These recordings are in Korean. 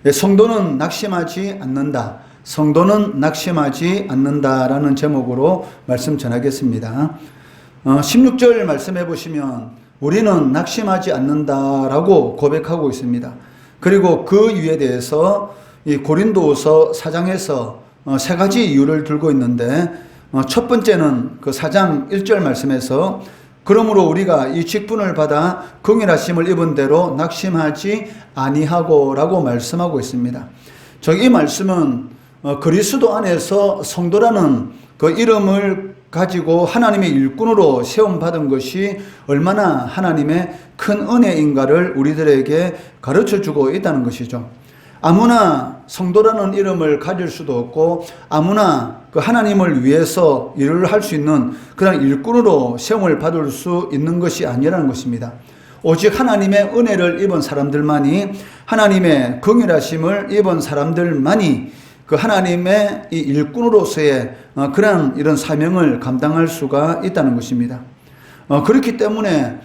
성도는 낙심하지 않는다. 성도는 낙심하지 않는다라는 제목으로 말씀 전하겠습니다. 16절 말씀해 보시면 우리는 낙심하지 않는다라고 고백하고 있습니다. 그리고 그 이유에 대해서 이 고린도후서 4장에서 세 가지 이유를 들고 있는데, 첫 번째는 그 4장 1절 말씀에서 그러므로 우리가 이 직분을 받아 긍휼하심을 입은 대로 낙심하지 아니하고 라고 말씀하고 있습니다. 이 말씀은 그리스도 안에서 성도라는 그 이름을 가지고 하나님의 일꾼으로 세움받은 것이 얼마나 하나님의 큰 은혜인가를 우리들에게 가르쳐주고 있다는 것이죠. 아무나 성도라는 이름을 가질 수도 없고 아무나 그 하나님을 위해서 일을 할 수 있는 그런 일꾼으로 세움을 받을 수 있는 것이 아니라는 것입니다. 오직 하나님의 은혜를 입은 사람들만이, 하나님의 긍휼하심을 입은 사람들만이 그 하나님의 이 일꾼으로서의 그런 이런 사명을 감당할 수가 있다는 것입니다. 그렇기 때문에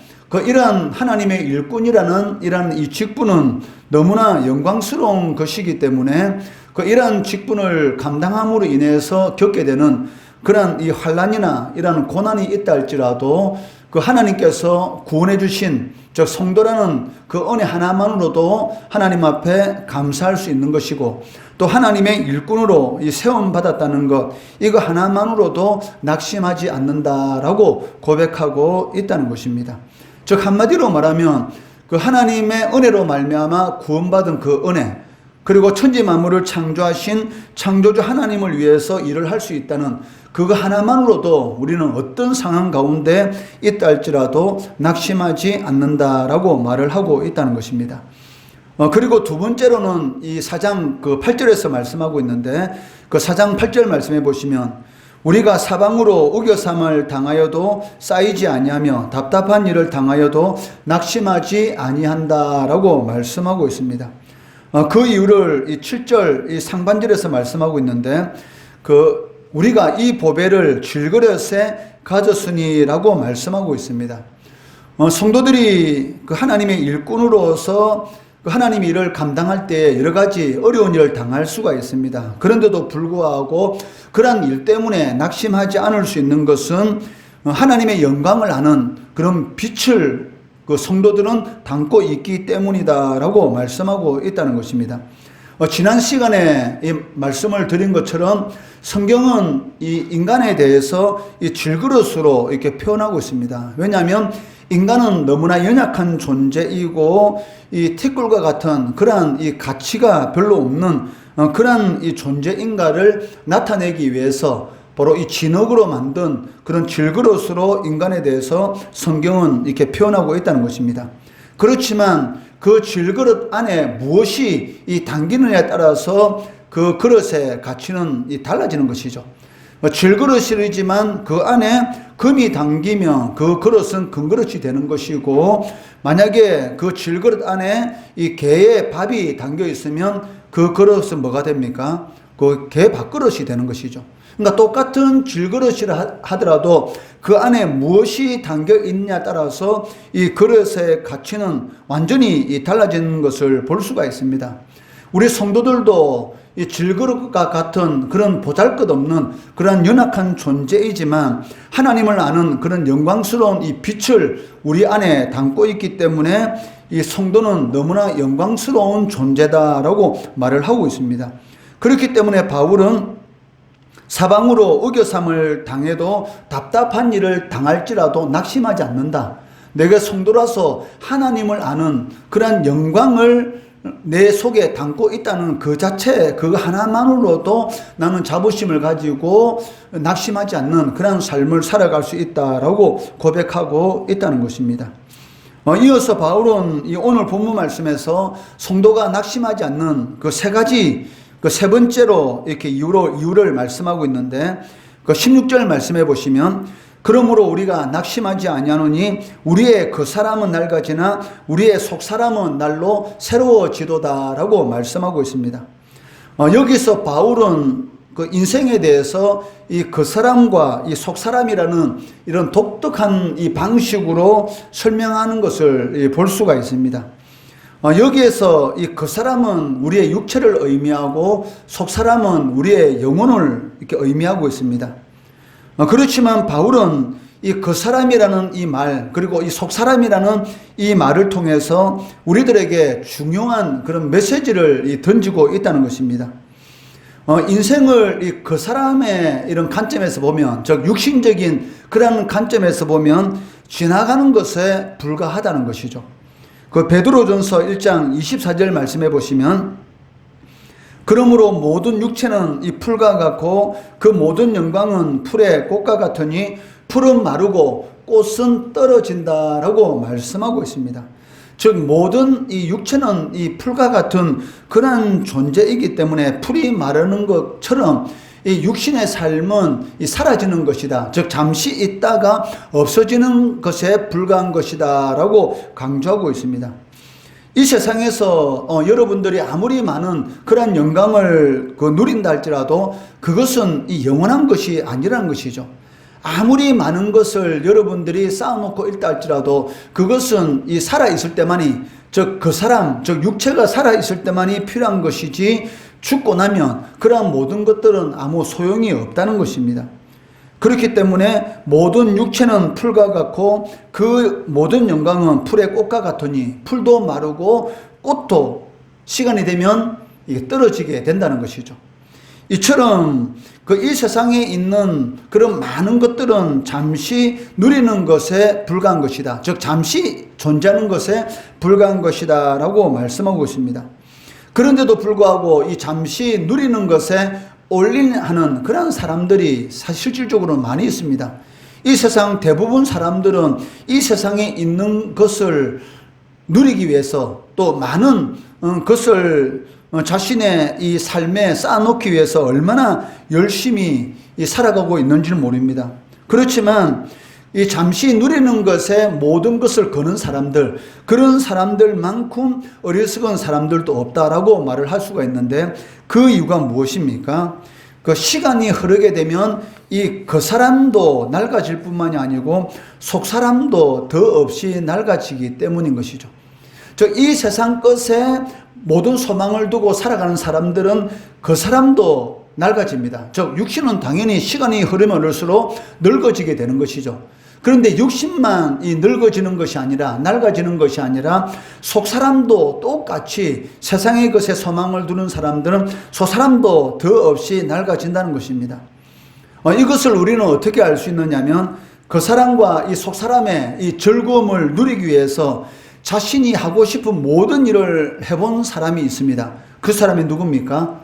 이러한 하나님의 일꾼이라는 이러한 이 직분은 너무나 영광스러운 것이기 때문에 이러한 직분을 감당함으로 인해서 겪게 되는 그러한 이 환난이나 이러한 고난이 있다 할지라도 하나님께서 구원해 주신 즉 성도라는 그 은혜 하나만으로도 하나님 앞에 감사할 수 있는 것이고, 또 하나님의 일꾼으로 이 세움 받았다는 것, 이거 하나만으로도 낙심하지 않는다라고 고백하고 있다는 것입니다. 즉 한마디로 말하면 그 하나님의 은혜로 말미암아 구원받은 그 은혜, 그리고 천지 만물을 창조하신 창조주 하나님을 위해서 일을 할 수 있다는 그거 하나만으로도 우리는 어떤 상황 가운데 있다 할지라도 낙심하지 않는다라고 말을 하고 있다는 것입니다. 그리고 두 번째로는 이 4장 8절에서 말씀하고 있는데, 그 4장 8절 말씀해 보시면 우리가 사방으로 우겨삼을 당하여도 쌓이지 아니하며 답답한 일을 당하여도 낙심하지 아니한다라고 말씀하고 있습니다. 그 이유를 이 7절 이 상반절에서 말씀하고 있는데, 우리가 이 보배를 질그릇에 가졌으니라고 말씀하고 있습니다. 성도들이 하나님의 일꾼으로서 하나님의 일을 감당할 때 여러 가지 어려운 일을 당할 수가 있습니다. 그런데도 불구하고 그러한 일 때문에 낙심하지 않을 수 있는 것은 하나님의 영광을 아는 그런 빛을 성도들은 담고 있기 때문이다라고 말씀하고 있다는 것입니다. 지난 시간에 이 말씀을 드린 것처럼 성경은 이 인간에 대해서 이 질그릇으로 이렇게 표현하고 있습니다. 왜냐하면 인간은 너무나 연약한 존재이고 이 티끌과 같은 그러한 이 가치가 별로 없는 그러한 이 존재인가를 나타내기 위해서 바로 이 진흙으로 만든 그런 질그릇으로 인간에 대해서 성경은 이렇게 표현하고 있다는 것입니다. 그렇지만 그 질그릇 안에 무엇이 이 담기느냐에 따라서 그 그릇의 가치는 달라지는 것이죠. 질그릇이지만 그 안에 금이 담기면 그 그릇은 금그릇이 되는 것이고, 만약에 그 질그릇 안에 이 개의 밥이 담겨 있으면 그 그릇은 뭐가 됩니까? 그 개 밥그릇이 되는 것이죠. 그러니까 똑같은 질그릇이라 하더라도 그 안에 무엇이 담겨 있느냐에 따라서 이 그릇의 가치는 완전히 달라지는 것을 볼 수가 있습니다. 우리 성도들도 이 질그릇과 같은 그런 보잘것없는 그런 연약한 존재이지만 하나님을 아는 그런 영광스러운 이 빛을 우리 안에 담고 있기 때문에 이 성도는 너무나 영광스러운 존재다라고 말을 하고 있습니다. 그렇기 때문에 바울은 사방으로 우겨삼을 당해도 답답한 일을 당할지라도 낙심하지 않는다. 내가 성도라서 하나님을 아는 그런 영광을 내 속에 담고 있다는 그 자체, 그거 하나만으로도 나는 자부심을 가지고 낙심하지 않는 그런 삶을 살아갈 수 있다라고 고백하고 있다는 것입니다. 이어서 바울은 이 오늘 본문 말씀에서 성도가 낙심하지 않는 그 세 가지, 그 세 번째로 이렇게 이유를 말씀하고 있는데, 그 16절 말씀해 보시면 그러므로 우리가 낙심하지 아니하노니 우리의 그 사람은 낡아지나 우리의 속 사람은 날로 새로워지도다라고 말씀하고 있습니다. 여기서 바울은 그 인생에 대해서 이 그 사람과 이 속 사람이라는 이런 독특한 이 방식으로 설명하는 것을 볼 수가 있습니다. 여기에서 이 그 사람은 우리의 육체를 의미하고 속 사람은 우리의 영혼을 이렇게 의미하고 있습니다. 그렇지만 바울은 이 그 사람이라는 이 말, 그리고 이 속 사람이라는 이 말을 통해서 우리들에게 중요한 그런 메시지를 던지고 있다는 것입니다. 인생을 이 그 사람의 이런 관점에서 보면, 즉 육신적인 그런 관점에서 보면 지나가는 것에 불과하다는 것이죠. 그 베드로전서 1장 24절 말씀해 보시면, 그러므로 모든 육체는 이 풀과 같고 그 모든 영광은 풀의 꽃과 같으니 풀은 마르고 꽃은 떨어진다라고 말씀하고 있습니다. 즉 모든 이 육체는 이 풀과 같은 그런 존재이기 때문에 풀이 마르는 것처럼 이 육신의 삶은 이 사라지는 것이다. 즉 잠시 있다가 없어지는 것에 불과한 것이다 라고 강조하고 있습니다. 이 세상에서 여러분들이 아무리 많은 그런 영광을 누린다 할지라도 그것은 이 영원한 것이 아니라는 것이죠. 아무리 많은 것을 여러분들이 쌓아놓고 있다 할지라도 그것은 이 살아있을 때만이, 즉 그 사람, 즉 육체가 살아있을 때만이 필요한 것이지 죽고 나면 그러한 모든 것들은 아무 소용이 없다는 것입니다. 그렇기 때문에 모든 육체는 풀과 같고 그 모든 영광은 풀의 꽃과 같으니 풀도 마르고 꽃도 시간이 되면 이게 떨어지게 된다는 것이죠. 이처럼 이 세상에 있는 그런 많은 것들은 잠시 누리는 것에 불과한 것이다. 즉 잠시 존재하는 것에 불과한 것이다 라고 말씀하고 있습니다. 그런데도 불구하고 이 잠시 누리는 것에 올인하는 그런 사람들이 실질적으로 많이 있습니다. 이 세상 대부분 사람들은 이 세상에 있는 것을 누리기 위해서 또 많은 것을 자신의 이 삶에 쌓아놓기 위해서 얼마나 열심히 살아가고 있는지는 모릅니다. 그렇지만 이 잠시 누리는 것에 모든 것을 거는 사람들, 그런 사람들만큼 어리석은 사람들도 없다라고 말을 할 수가 있는데 그 이유가 무엇입니까? 그 시간이 흐르게 되면 그 사람도 낡아질 뿐만이 아니고 속 사람도 더 없이 낡아지기 때문인 것이죠. 즉 이 세상 것에 모든 소망을 두고 살아가는 사람들은 그 사람도 낡아집니다. 즉 육신은 당연히 시간이 흐르면 흐를수록 늙어지게 되는 것이죠. 그런데 육신만 늙어지는 것이 아니라, 낡아지는 것이 아니라 속 사람도 똑같이 세상의 것에 소망을 두는 사람들은 속 사람도 더 없이 낡아진다는 것입니다. 이것을 우리는 어떻게 알 수 있느냐면 그 사람과 이 속 사람의 이 즐거움을 누리기 위해서 자신이 하고 싶은 모든 일을 해본 사람이 있습니다. 그 사람이 누굽니까?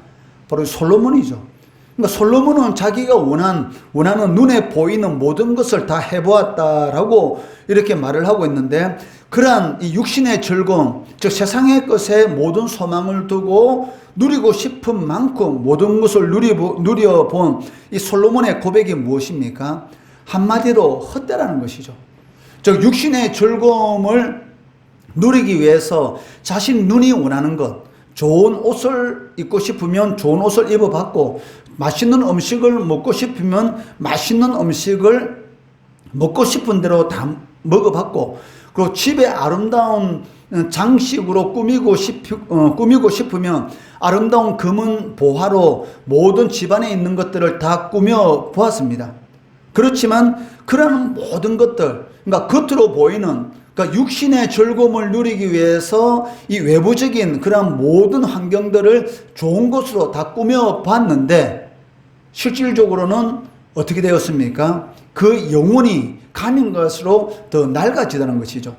바로 솔로몬이죠. 그러니까 솔로몬은 자기가 원하는 눈에 보이는 모든 것을 다 해보았다라고 이렇게 말을 하고 있는데, 그러한 이 육신의 즐거움, 즉 세상의 것에 모든 소망을 두고 누리고 싶은 만큼 모든 것을 누려본 이 솔로몬의 고백이 무엇입니까? 한마디로 헛되라는 것이죠. 즉 육신의 즐거움을 누리기 위해서 자신 눈이 원하는 것, 좋은 옷을 입고 싶으면 좋은 옷을 입어봤고, 맛있는 음식을 먹고 싶으면 맛있는 음식을 먹고 싶은 대로 다 먹어봤고, 그리고 집에 아름다운 장식으로 꾸미고 싶으면 아름다운 금은 보화로 모든 집안에 있는 것들을 다 꾸며 보았습니다. 그렇지만 그런 모든 것들, 그러니까 겉으로 보이는, 그러니까 육신의 즐거움을 누리기 위해서 이 외부적인 그런 모든 환경들을 좋은 것으로 다 꾸며 봤는데 실질적으로는 어떻게 되었습니까? 그 영혼이 가는 것으로 더 낡아지다는 것이죠.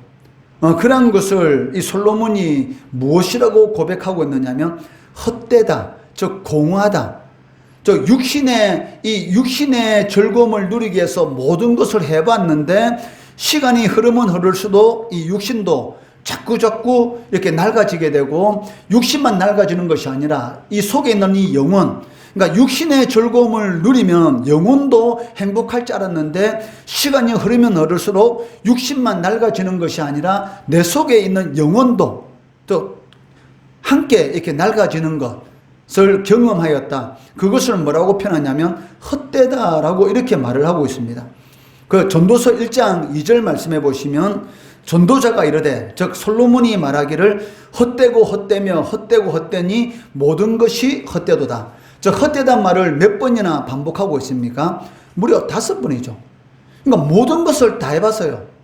그런 것을 이 솔로몬이 무엇이라고 고백하고 있느냐면 헛되다, 즉 공허하다. 즉 육신의 즐거움을 누리기 위해서 모든 것을 해봤는데 시간이 흐르면 흐를수록 이 육신도 자꾸 이렇게 낡아지게 되고, 육신만 낡아지는 것이 아니라 이 속에 있는 이 영혼, 그러니까 육신의 즐거움을 누리면 영혼도 행복할 줄 알았는데 시간이 흐르면 흐를수록 육신만 낡아지는 것이 아니라 내 속에 있는 영혼도 또 함께 이렇게 낡아지는 것을 경험하였다. 그것을 뭐라고 표현하냐면 헛되다라고 이렇게 말을 하고 있습니다. 그 전도서 1장 2절 말씀해 보시면 전도자가 이르되, 즉 솔로몬이 말하기를 헛되고 헛되며 헛되고 헛되니 모든 것이 헛되도다. 즉 헛되단 말을 몇 번이나 반복하고 있습니까? 무려 5번이죠. 그러니까 모든 것을 다 해봤어요.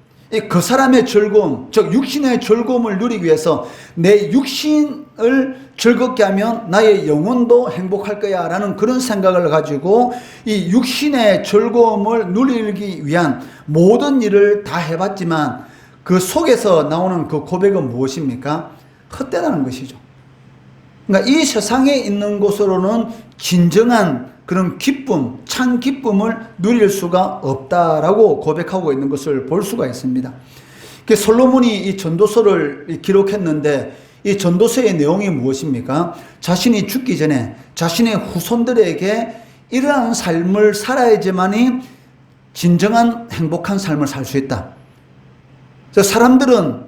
그 사람의 즐거움, 즉 육신의 즐거움을 누리기 위해서 내 육신을 즐겁게 하면 나의 영혼도 행복할 거야 라는 그런 생각을 가지고 이 육신의 즐거움을 누리기 위한 모든 일을 다 해봤지만 그 속에서 나오는 그 고백은 무엇입니까? 헛되다는 것이죠. 그러니까 이 세상에 있는 것으로는 진정한 그런 기쁨, 참 기쁨을 누릴 수가 없다라고 고백하고 있는 것을 볼 수가 있습니다. 솔로몬이 이 전도서를 기록했는데 이 전도서의 내용이 무엇입니까? 자신이 죽기 전에 자신의 후손들에게 이러한 삶을 살아야지만이 진정한 행복한 삶을 살 수 있다. 사람들은,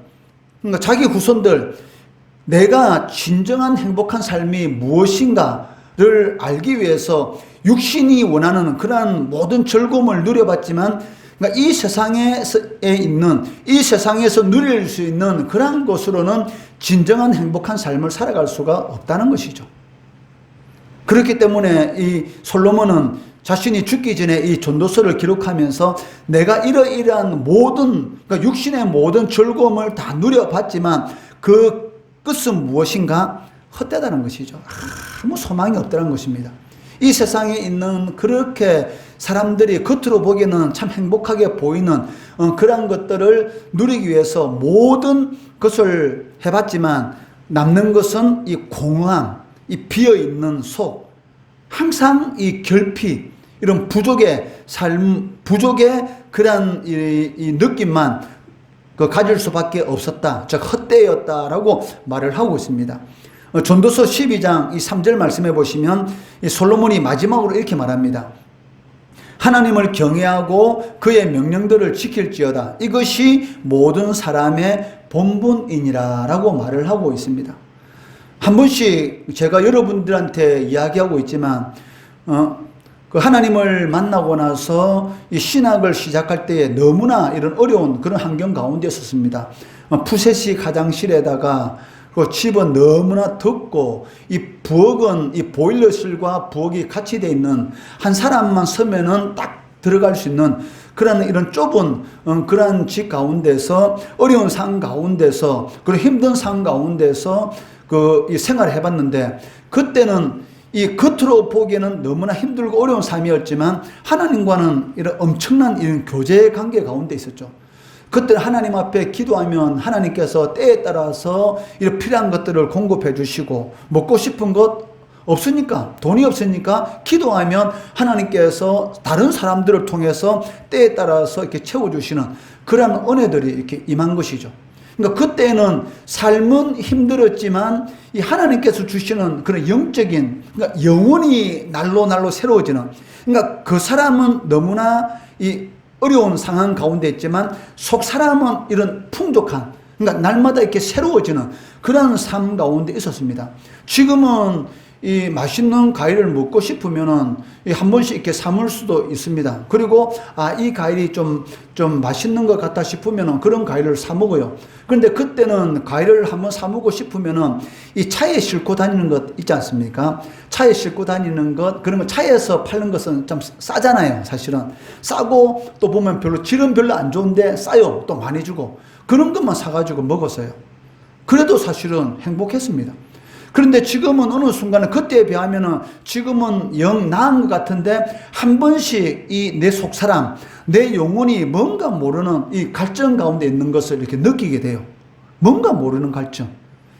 그러니까 자기 후손들, 내가 진정한 행복한 삶이 무엇인가를 알기 위해서 육신이 원하는 그러한 모든 즐거움을 누려봤지만, 그러니까 이 세상에서 누릴 수 있는 그러한 것으로는 진정한 행복한 삶을 살아갈 수가 없다는 것이죠. 그렇기 때문에 이 솔로몬은 자신이 죽기 전에 이 전도서를 기록하면서 내가 이러이러한 모든, 그러니까 육신의 모든 즐거움을 다 누려봤지만 그 끝은 무엇인가? 헛되다는 것이죠. 아무 소망이 없다는 것입니다. 이 세상에 있는 그렇게 사람들이 겉으로 보기에는 참 행복하게 보이는 그런 것들을 누리기 위해서 모든 것을 해봤지만 남는 것은 이 공허함, 이 비어있는 속, 항상 이 결핍, 이런 부족의 삶, 부족의 그런 이 느낌만 가질 수밖에 없었다. 즉 헛되었다라고 말을 하고 있습니다. 전도서 12장 이 3절 말씀해 보시면 이 솔로몬이 마지막으로 이렇게 말합니다. 하나님을 경외하고 그의 명령들을 지킬지어다. 이것이 모든 사람의 본분이니라 라고 말을 하고 있습니다. 한 번씩 제가 여러분들한테 이야기하고 있지만 그 하나님을 만나고 나서 이 신학을 시작할 때에 너무나 이런 어려운 그런 환경 가운데 있었습니다. 푸세식 화장실에다가 그 집은 너무나 덥고 이 부엌은 이 보일러실과 부엌이 같이 돼 있는 한 사람만 서면은 딱 들어갈 수 있는 그런 이런 좁은 그런 집 가운데서 어려운 상황 가운데서 그런 힘든 상황 가운데서 이 생활을 해봤는데 그때는 이 겉으로 보기에는 너무나 힘들고 어려운 삶이었지만 하나님과는 이런 엄청난 이런 교제 관계 가운데 있었죠. 그때 하나님 앞에 기도하면 하나님께서 때에 따라서 이런 필요한 것들을 공급해 주시고 먹고 싶은 것 없으니까 돈이 없으니까 기도하면 하나님께서 다른 사람들을 통해서 때에 따라서 이렇게 채워주시는 그런 은혜들이 이렇게 임한 것이죠. 그러니까 그때는 삶은 힘들었지만 이 하나님께서 주시는 그런 영적인, 그러니까 영혼이 날로 새로워지는, 그러니까 그 사람은 너무나 이 어려운 상황 가운데 있지만 속 사람은 이런 풍족한, 그러니까 날마다 이렇게 새로워지는 그런 삶 가운데 있었습니다. 지금은 이 맛있는 과일을 먹고 싶으면은 한 번씩 이렇게 사물 수도 있습니다. 그리고 이 과일이 좀 맛있는 것 같다 싶으면은 그런 과일을 사 먹어요. 그런데 그때는 과일을 한번 사 먹고 싶으면은 이 차에 싣고 다니는 것 있지 않습니까? 차에 싣고 다니는 것, 그러면 차에서 파는 것은 좀 싸잖아요. 사실은 싸고 또 보면 질은 별로 안 좋은데 싸요. 또 많이 주고 그런 것만 사가지고 먹었어요. 그래도 사실은 행복했습니다. 그런데 지금은 어느 순간에 그때에 비하면은 지금은 영 나은 것 같은데 한 번씩 이 내 속사람, 내 영혼이 뭔가 모르는 이 갈증 가운데 있는 것을 이렇게 느끼게 돼요. 뭔가 모르는 갈증.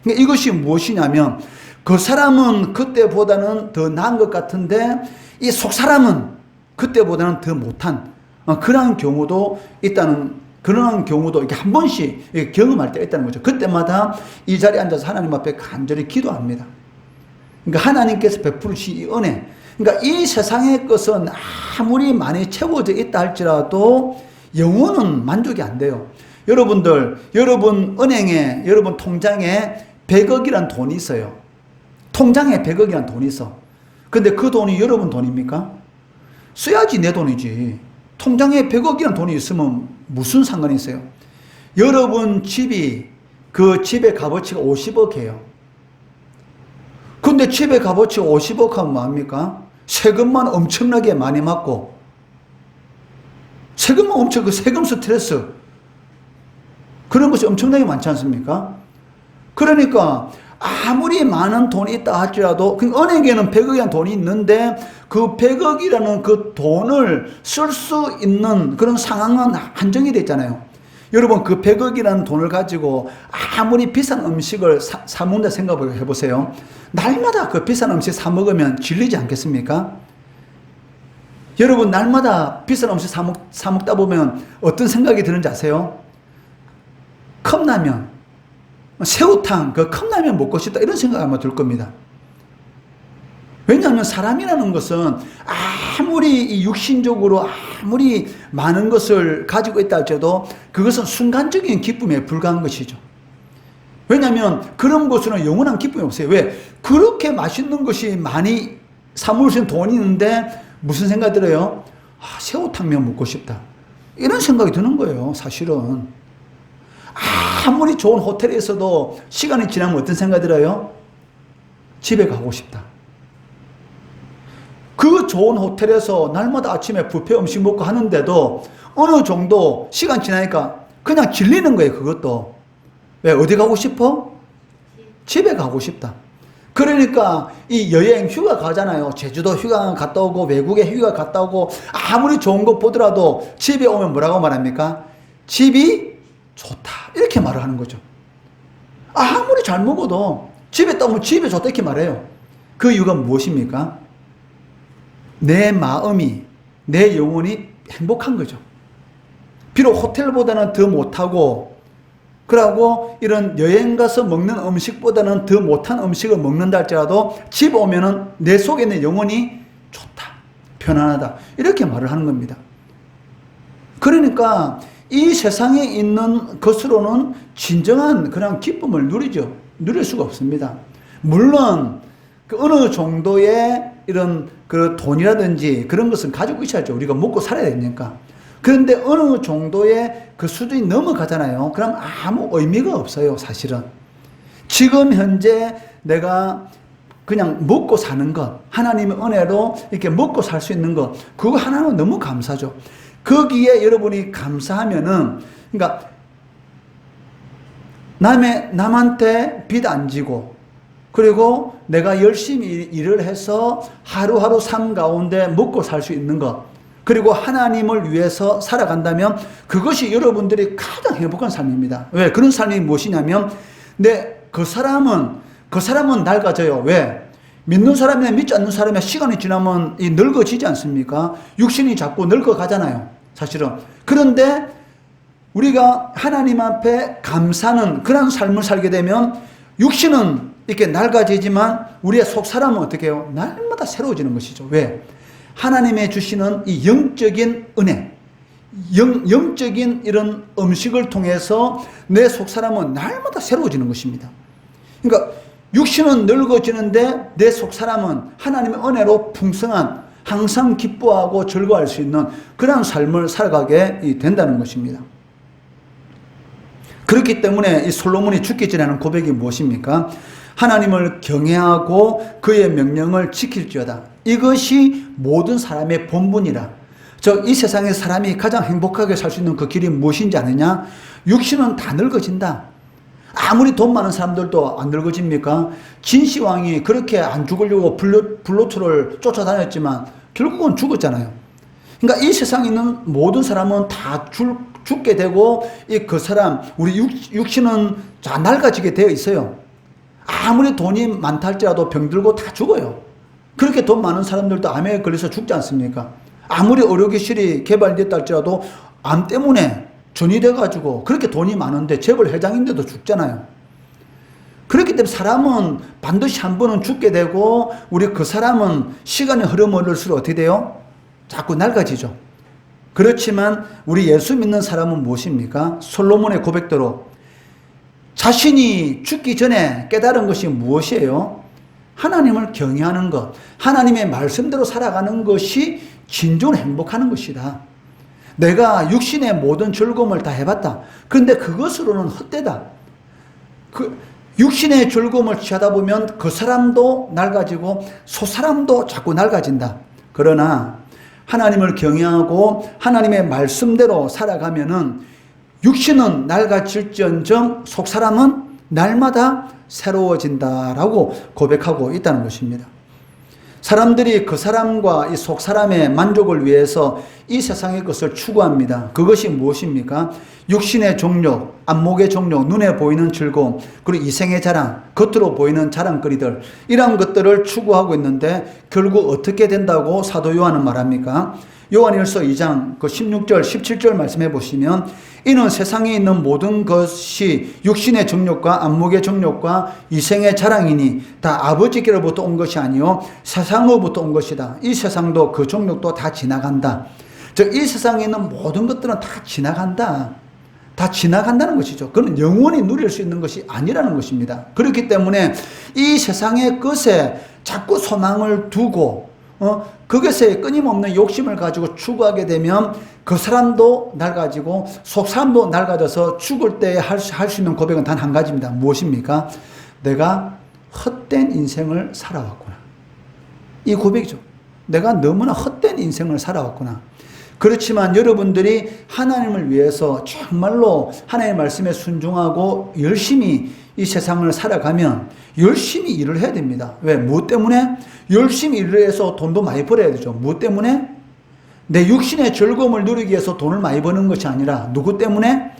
그러니까 이것이 무엇이냐면 그 사람은 그때보다는 더 나은 것 같은데 이 속사람은 그때보다는 더 못한 그러한 경우도 있다는 그런 경우도 이렇게 한 번씩 이렇게 경험할 때가 있다는 거죠. 그때마다 이 자리에 앉아서 하나님 앞에 간절히 기도합니다. 그러니까 하나님께서 베푸신 이 은혜. 그러니까 이 세상의 것은 아무리 많이 채워져 있다 할지라도 영혼은 만족이 안 돼요. 여러분들, 여러분 은행에, 여러분 통장에 100억이란 돈이 있어요. 통장에 100억이란 돈이 있어. 근데 그 돈이 여러분 돈입니까? 써야지 내 돈이지. 통장에 100억이란 돈이 있으면 무슨 상관이 있어요? 여러분 집이 그 집의 값어치가 50억이에요. 근데 집의 값어치가 50억 하면 뭐합니까? 세금만 엄청나게 많이 맞고, 세금만 엄청, 그 세금 스트레스, 그런 것이 엄청나게 많지 않습니까? 그러니까 아무리 많은 돈이 있다 할지라도, 은행에는 100억이라는 돈이 있는데 그 100억이라는 그 돈을 쓸 수 있는 그런 상황은 한정이 됐잖아요. 여러분, 그 100억이라는 돈을 가지고 아무리 비싼 음식을 사 먹는다 생각을 해보세요. 날마다 그 비싼 음식 사 먹으면 질리지 않겠습니까? 여러분, 날마다 비싼 음식 사 먹다 보면 어떤 생각이 드는지 아세요? 컵라면, 새우탕, 그 컵라면 먹고 싶다, 이런 생각이 아마 들 겁니다. 왜냐하면 사람이라는 것은 아무리 육신적으로 아무리 많은 것을 가지고 있다 할지라도 그것은 순간적인 기쁨에 불과한 것이죠. 왜냐하면 그런 것으로는 영원한 기쁨이 없어요. 왜? 그렇게 맛있는 것이 많이 사 먹을 수 있는 돈이 있는데 무슨 생각이 들어요? 새우탕면 먹고 싶다, 이런 생각이 드는 거예요. 사실은 아무리 좋은 호텔에 있어도 시간이 지나면 어떤 생각이 들어요? 집에 가고 싶다. 그 좋은 호텔에서 날마다 아침에 뷔페 음식 먹고 하는데도 어느 정도 시간 지나니까 그냥 질리는 거예요. 그것도. 왜? 어디 가고 싶어? 집에 가고 싶다. 그러니까 이 여행 휴가 가잖아요. 제주도 휴가 갔다 오고 외국에 휴가 갔다 오고 아무리 좋은 거 보더라도 집에 오면 뭐라고 말합니까? 집이 좋다, 이렇게 말을 하는 거죠. 아무리 잘 먹어도 집에 딱 오면 집에 좋다 이렇게 말해요. 그 이유가 무엇입니까? 내 마음이, 내 영혼이 행복한 거죠. 비록 호텔보다는 더 못하고, 그러고 이런 여행 가서 먹는 음식보다는 더 못한 음식을 먹는다 할지라도 집 오면은 내 속에 있는 영혼이 좋다, 편안하다, 이렇게 말을 하는 겁니다. 그러니까 이 세상에 있는 것으로는 진정한 그런 기쁨을 누릴 수가 없습니다. 물론 그 어느 정도의 이런 그 돈이라든지 그런 것은 가지고 있어야죠. 우리가 먹고 살아야 되니까. 그런데 어느 정도의 그 수준이 넘어가잖아요. 그럼 아무 의미가 없어요, 사실은. 지금 현재 내가 그냥 먹고 사는 것, 하나님의 은혜로 이렇게 먹고 살 수 있는 것, 그거 하나는 너무 감사죠. 거기에 여러분이 감사하면은, 그러니까 남한테 빚 안 지고, 그리고 내가 열심히 일을 해서 하루하루 삶 가운데 먹고 살 수 있는 것, 그리고 하나님을 위해서 살아간다면 그것이 여러분들이 가장 행복한 삶입니다. 왜? 그런 삶이 무엇이냐면, 그 사람은 낡아져요. 왜? 믿는 사람이나 믿지 않는 사람이 시간이 지나면 늙어지지 않습니까? 육신이 자꾸 늙어가잖아요, 사실은. 그런데 우리가 하나님 앞에 감사하는 그런 삶을 살게 되면 육신은 이렇게 낡아지지만 우리의 속 사람은 어떻게 해요? 날마다 새로워지는 것이죠. 왜? 하나님의 주시는 이 영적인 은혜, 영적인 이런 음식을 통해서 내 속 사람은 날마다 새로워지는 것입니다. 그러니까 육신은 늙어지는데 내 속 사람은 하나님의 은혜로 풍성한, 항상 기뻐하고 즐거워할 수 있는 그런 삶을 살아가게 된다는 것입니다. 그렇기 때문에 이 솔로몬이 죽기 전에 하는 고백이 무엇입니까? 하나님을 경외하고 그의 명령을 지킬지어다. 이것이 모든 사람의 본분이라. 즉, 이 세상에 사람이 가장 행복하게 살 수 있는 그 길이 무엇인지 아느냐? 육신은 다 늙어진다. 아무리 돈 많은 사람들도 안 늙어집니까? 진시황이 그렇게 안 죽으려고 블로트를 쫓아다녔지만 결국은 죽었잖아요. 그러니까 이 세상에 있는 모든 사람은 다 죽게 되고, 그 사람, 우리 육신은 다 낡아지게 되어 있어요. 아무리 돈이 많다 할지라도 병들고 다 죽어요. 그렇게 돈 많은 사람들도 암에 걸려서 죽지 않습니까? 아무리 의료기술이 개발됐다 할지라도 암 때문에 전이 돼가지고 그렇게 돈이 많은데 재벌 회장인데도 죽잖아요. 그렇기 때문에 사람은 반드시 한 번은 죽게 되고, 우리 그 사람은 시간이 흐름을수록 어떻게 돼요? 자꾸 낡아지죠. 그렇지만 우리 예수 믿는 사람은 무엇입니까? 솔로몬의 고백대로 자신이 죽기 전에 깨달은 것이 무엇이에요? 하나님을 경외하는 것, 하나님의 말씀대로 살아가는 것이 진정으로 행복하는 것이다. 내가 육신의 모든 즐거움을 다 해봤다. 그런데 그것으로는 헛되다. 그 육신의 즐거움을 취하다 보면 그 사람도 낡아지고 소사람도 자꾸 낡아진다. 그러나 하나님을 경외하고 하나님의 말씀대로 살아가면은 육신은 낡아질지언정 속사람은 날마다 새로워진다라고 고백하고 있다는 것입니다. 사람들이 그 사람과 이 속사람의 만족을 위해서 이 세상의 것을 추구합니다. 그것이 무엇입니까? 육신의 종욕, 안목의 종욕, 눈에 보이는 즐거움, 그리고 이생의 자랑, 겉으로 보이는 자랑거리들, 이러한 것들을 추구하고 있는데 결국 어떻게 된다고 사도 요한은 말합니까? 요한일서 2장 그 16절, 17절 말씀해 보시면 이는 세상에 있는 모든 것이 육신의 정욕과 안목의 정욕과 이생의 자랑이니 다 아버지께로부터 온 것이 아니요 세상으로부터 온 것이다. 이 세상도 그 정욕도 다 지나간다. 즉 이 세상에 있는 모든 것들은 다 지나간다. 다 지나간다는 것이죠. 그건 영원히 누릴 수 있는 것이 아니라는 것입니다. 그렇기 때문에 이 세상의 것에 자꾸 소망을 두고 그것에 끊임없는 욕심을 가지고 추구하게 되면 그 사람도 낡아지고 속 사람도 낡아져서 죽을 때 할 수 있는 고백은 단 한 가지입니다. 무엇입니까? 내가 헛된 인생을 살아왔구나. 이 고백이죠. 내가 너무나 헛된 인생을 살아왔구나. 그렇지만 여러분들이 하나님을 위해서 정말로 하나님의 말씀에 순종하고 열심히 이 세상을 살아가면 열심히 일을 해야 됩니다. 왜? 무엇 때문에? 열심히 일을 해서 돈도 많이 벌어야 되죠. 무엇 때문에? 내 육신의 즐거움을 누리기 위해서 돈을 많이 버는 것이 아니라 누구 때문에?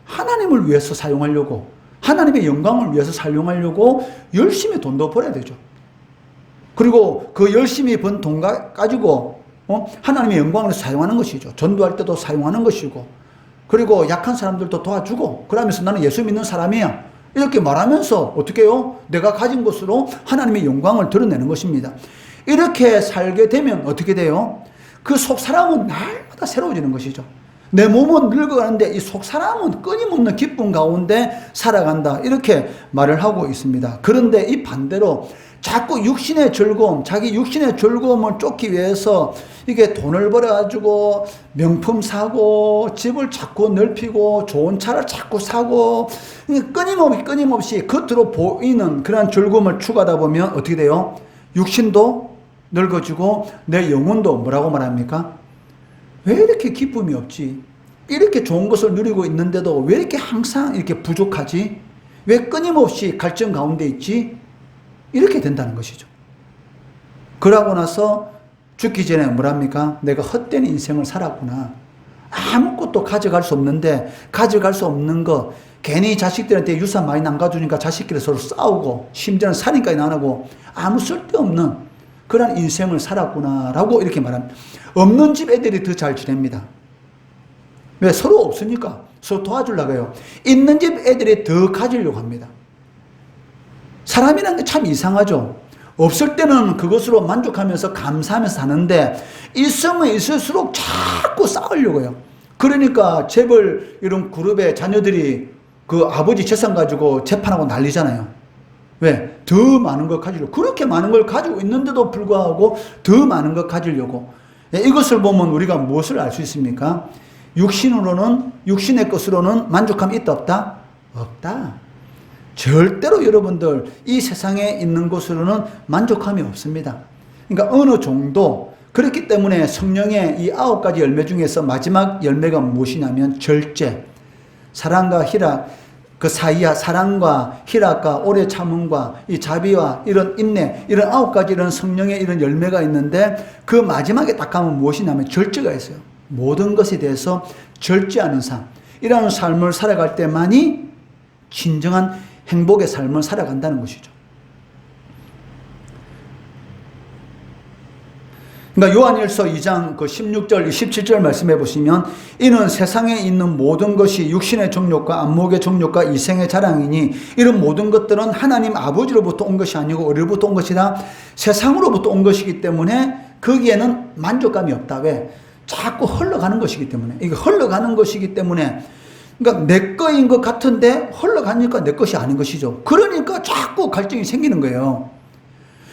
하나님을 위해서 사용하려고, 하나님의 영광을 위해서 사용하려고 열심히 돈도 벌어야 되죠. 그리고 그 열심히 번 돈 가지고 하나님의 영광을 사용하는 것이죠. 전도할 때도 사용하는 것이고, 그리고 약한 사람들도 도와주고, 그러면서 나는 예수 믿는 사람이야, 이렇게 말하면서 어떻게 해요? 내가 가진 것으로 하나님의 영광을 드러내는 것입니다. 이렇게 살게 되면 어떻게 돼요? 그 속 사람은 날마다 새로워지는 것이죠. 내 몸은 늙어가는데 이 속 사람은 끊임없는 기쁨 가운데 살아간다. 이렇게 말을 하고 있습니다. 그런데 이 반대로 자꾸 육신의 즐거움, 자기 육신의 즐거움을 쫓기 위해서 이게 돈을 벌어가지고 명품 사고, 집을 자꾸 넓히고, 좋은 차를 자꾸 사고, 끊임없이 겉으로 보이는 그런 즐거움을 추구하다 보면 어떻게 돼요? 육신도 늙어지고 내 영혼도 뭐라고 말합니까? 왜 이렇게 기쁨이 없지? 이렇게 좋은 것을 누리고 있는데도 왜 이렇게 항상 이렇게 부족하지? 왜 끊임없이 갈증 가운데 있지? 이렇게 된다는 것이죠. 그러고 나서 죽기 전에 뭐랍니까? 내가 헛된 인생을 살았구나. 아무것도 가져갈 수 없는데, 가져갈 수 없는 거, 괜히 자식들한테 유산 많이 남겨주니까 자식끼리 서로 싸우고, 심지어는 살인까지 나누고, 아무 쓸데없는 그런 인생을 살았구나라고 이렇게 말합니다. 없는 집 애들이 더 잘 지냅니다. 왜? 서로 없으니까 서로 도와주려고 해요. 있는 집 애들이 더 가지려고 합니다. 사람이라는 게 참 이상하죠. 없을 때는 그것으로 만족하면서 감사하면서 사는데 있으면 있을수록 자꾸 쌓으려고 해요. 그러니까 재벌 이런 그룹의 자녀들이 그 아버지 재산 가지고 재판하고 난리잖아요. 왜? 더 많은 걸 가지려고. 그렇게 많은 걸 가지고 있는데도 불구하고 더 많은 걸 가지려고. 이것을 보면 우리가 무엇을 알 수 있습니까? 육신의 것으로는 만족함이 있다 없다? 없다. 절대로 여러분들 이 세상에 있는 것으로는 만족함이 없습니다. 그러니까 어느 정도, 그렇기 때문에 성령의 이 9가지 열매 중에서 마지막 열매가 무엇이냐면 절제, 사랑과 희락, 그 사이야, 사랑과 희락과 오래 참음과 이 자비와 이런 인내, 이런 9가지 이런 성령의 이런 열매가 있는데 그 마지막에 딱 가면 무엇이냐면 절제가 있어요. 모든 것에 대해서 절제하는 삶, 이러한 삶을 살아갈 때만이 진정한 행복의 삶을 살아간다는 것이죠. 그러니까 요한일서 2장 그 16절, 17절 말씀해 보시면 이는 세상에 있는 모든 것이 육신의 정욕과 안목의 정욕과 이생의 자랑이니 이런 모든 것들은 하나님 아버지로부터 온 것이 아니고 어디로부터 온 것이라 세상으로부터 온 것이기 때문에 거기에는 만족감이 없다. 왜? 자꾸 흘러가는 것이기 때문에. 이게 흘러가는 것이기 때문에, 그러니까 내 거인 것 같은데 흘러가니까 내 것이 아닌 것이죠. 그러니까 자꾸 갈증이 생기는 거예요.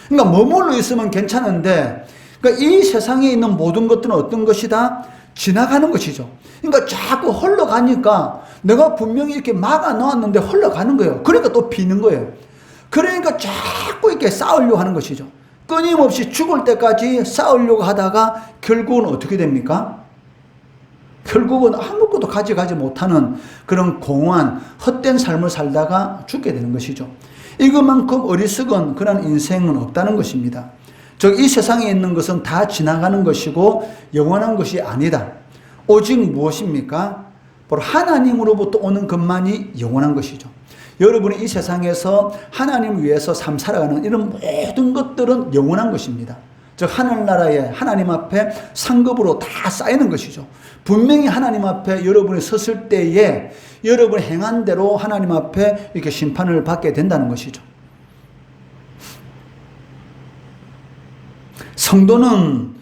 그러니까 머물러 있으면 괜찮은데, 그러니까 이 세상에 있는 모든 것들은 어떤 것이다? 지나가는 것이죠. 그러니까 자꾸 흘러가니까 내가 분명히 이렇게 막아 놓았는데 흘러가는 거예요. 그러니까 또 비는 거예요. 그러니까 자꾸 이렇게 싸우려고 하는 것이죠. 끊임없이 죽을 때까지 싸우려고 하다가 결국은 어떻게 됩니까? 결국은 아무것도 가져가지 못하는 그런 공허한 헛된 삶을 살다가 죽게 되는 것이죠. 이것만큼 어리석은 그런 인생은 없다는 것입니다. 즉, 이 세상에 있는 것은 다 지나가는 것이고 영원한 것이 아니다. 오직 무엇입니까? 바로 하나님으로부터 오는 것만이 영원한 것이죠. 여러분이 이 세상에서 하나님을 위해서 삶 살아가는 이런 모든 것들은 영원한 것입니다. 즉, 하늘나라에 하나님 앞에 상급으로 다 쌓이는 것이죠. 분명히 하나님 앞에 여러분이 섰을 때에 여러분이 행한 대로 하나님 앞에 이렇게 심판을 받게 된다는 것이죠. 성도는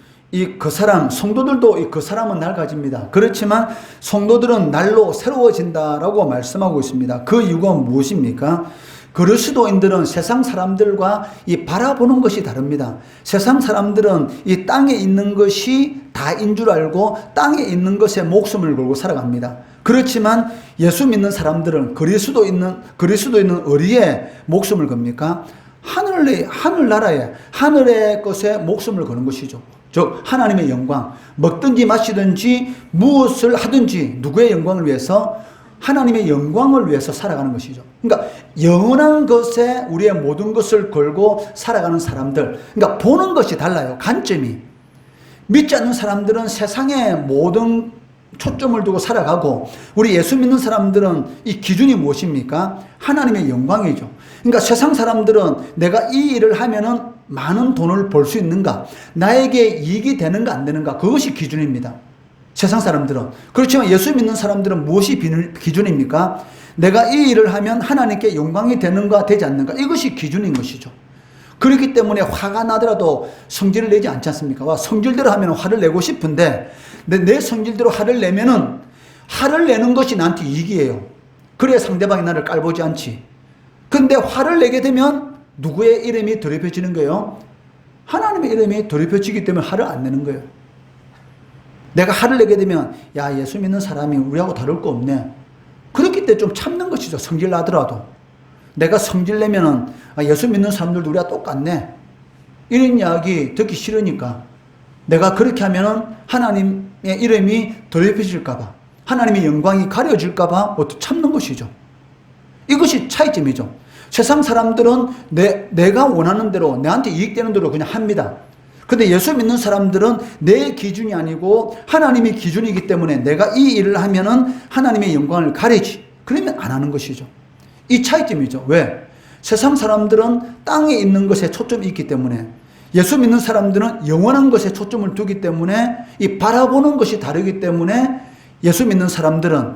성도들도 그 사람은 날 가집니다. 그렇지만 성도들은 날로 새로워진다라고 말씀하고 있습니다. 그 이유가 무엇입니까? 그리스도인들은 세상 사람들과 이 바라보는 것이 다릅니다. 세상 사람들은 이 땅에 있는 것이 다인 줄 알고 땅에 있는 것에 목숨을 걸고 살아갑니다. 그렇지만 예수 믿는 사람들은 그리스도 있는 어디에 목숨을 겁니까? 하늘나라에, 하늘의 것에 목숨을 거는 것이죠. 즉, 하나님의 영광, 먹든지 마시든지 무엇을 하든지 누구의 영광을 위해서? 하나님의 영광을 위해서 살아가는 것이죠. 그러니까 영원한 것에 우리의 모든 것을 걸고 살아가는 사람들, 그러니까 보는 것이 달라요. 관점이. 믿지 않는 사람들은 세상에 모든 초점을 두고 살아가고, 우리 예수 믿는 사람들은 이 기준이 무엇입니까? 하나님의 영광이죠. 그러니까 세상 사람들은 내가 이 일을 하면은 많은 돈을 벌 수 있는가, 나에게 이익이 되는가 안 되는가, 그것이 기준입니다. 세상 사람들은. 그렇지만 예수 믿는 사람들은 무엇이 기준입니까? 내가 이 일을 하면 하나님께 영광이 되는가 되지 않는가, 이것이 기준인 것이죠. 그렇기 때문에 화가 나더라도 성질을 내지 않지 않습니까? 성질대로 하면 화를 내고 싶은데 내 성질대로 화를 내면은 화를 내는 것이 나한테 이익이에요. 그래야 상대방이 나를 깔보지 않지. 근데 화를 내게 되면 누구의 이름이 더럽혀지는 거예요? 하나님의 이름이 더럽혀지기 때문에 화를 안 내는 거예요. 내가 화를 내게 되면 야, 예수 믿는 사람이 우리하고 다를 거 없네. 그렇기 때문에 좀 참는 것이죠. 성질 나더라도. 내가 성질 내면은 예수 믿는 사람들도 우리가 똑같네. 이런 이야기 듣기 싫으니까 내가 그렇게 하면은 하나님의 이름이 더럽혀질까봐, 하나님의 영광이 가려질까봐 참는 것이죠. 이것이 차이점이죠. 세상 사람들은 내가 원하는 대로, 내한테 이익되는 대로 그냥 합니다. 근데 예수 믿는 사람들은 내 기준이 아니고 하나님의 기준이기 때문에 내가 이 일을 하면은 하나님의 영광을 가리지. 그러면 안 하는 것이죠. 이 차이점이죠. 왜? 세상 사람들은 땅에 있는 것에 초점이 있기 때문에, 예수 믿는 사람들은 영원한 것에 초점을 두기 때문에, 이 바라보는 것이 다르기 때문에 예수 믿는 사람들은,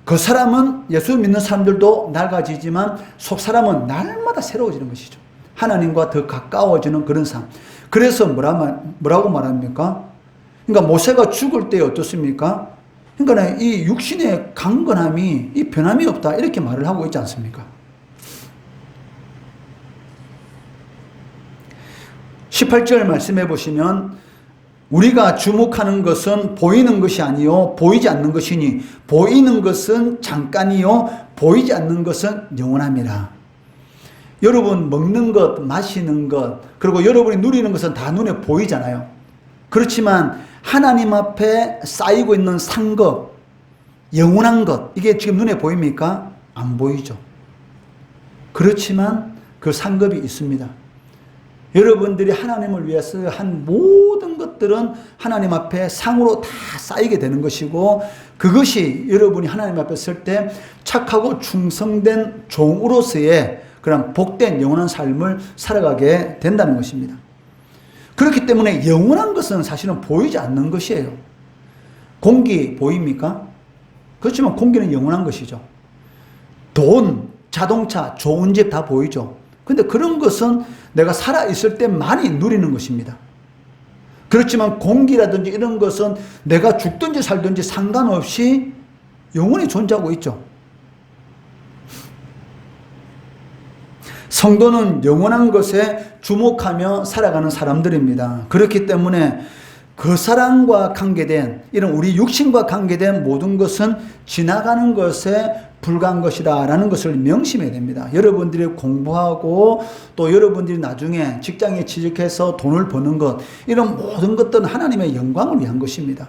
그 사람은, 예수 믿는 사람들도 낡아지지만 속 사람은 날마다 새로워지는 것이죠. 하나님과 더 가까워지는 그런 삶. 그래서 뭐라고 말합니까? 그러니까 모세가 죽을 때 어떻습니까? 그러니까 이 육신의 강건함이, 이 변함이 없다, 이렇게 말을 하고 있지 않습니까? 18절 말씀해 보시면, 우리가 주목하는 것은 보이는 것이 아니요 보이지 않는 것이니 보이는 것은 잠깐이요 보이지 않는 것은 영원함이라. 여러분 먹는 것, 마시는 것, 그리고 여러분이 누리는 것은 다 눈에 보이잖아요. 그렇지만 하나님 앞에 쌓이고 있는 상급, 영원한 것, 이게 지금 눈에 보입니까? 안 보이죠. 그렇지만 그 상급이 있습니다. 여러분들이 하나님을 위해서 한 모든 것들은 하나님 앞에 상으로 다 쌓이게 되는 것이고, 그것이 여러분이 하나님 앞에 설 때 착하고 충성된 종으로서의 그런 복된 영원한 삶을 살아가게 된다는 것입니다. 그렇기 때문에 영원한 것은 사실은 보이지 않는 것이에요. 공기 보입니까? 그렇지만 공기는 영원한 것이죠. 돈, 자동차, 좋은 집 다 보이죠. 근데 그런 것은 내가 살아있을 때만이 누리는 것입니다. 그렇지만 공기라든지 이런 것은 내가 죽든지 살든지 상관없이 영원히 존재하고 있죠. 성도는 영원한 것에 주목하며 살아가는 사람들입니다. 그렇기 때문에 그 사람과 관계된 이런 우리 육신과 관계된 모든 것은 지나가는 것에 불과한 것이다 라는 것을 명심해야 됩니다. 여러분들이 공부하고 또 여러분들이 나중에 직장에 취직해서 돈을 버는 것, 이런 모든 것들은 하나님의 영광을 위한 것입니다.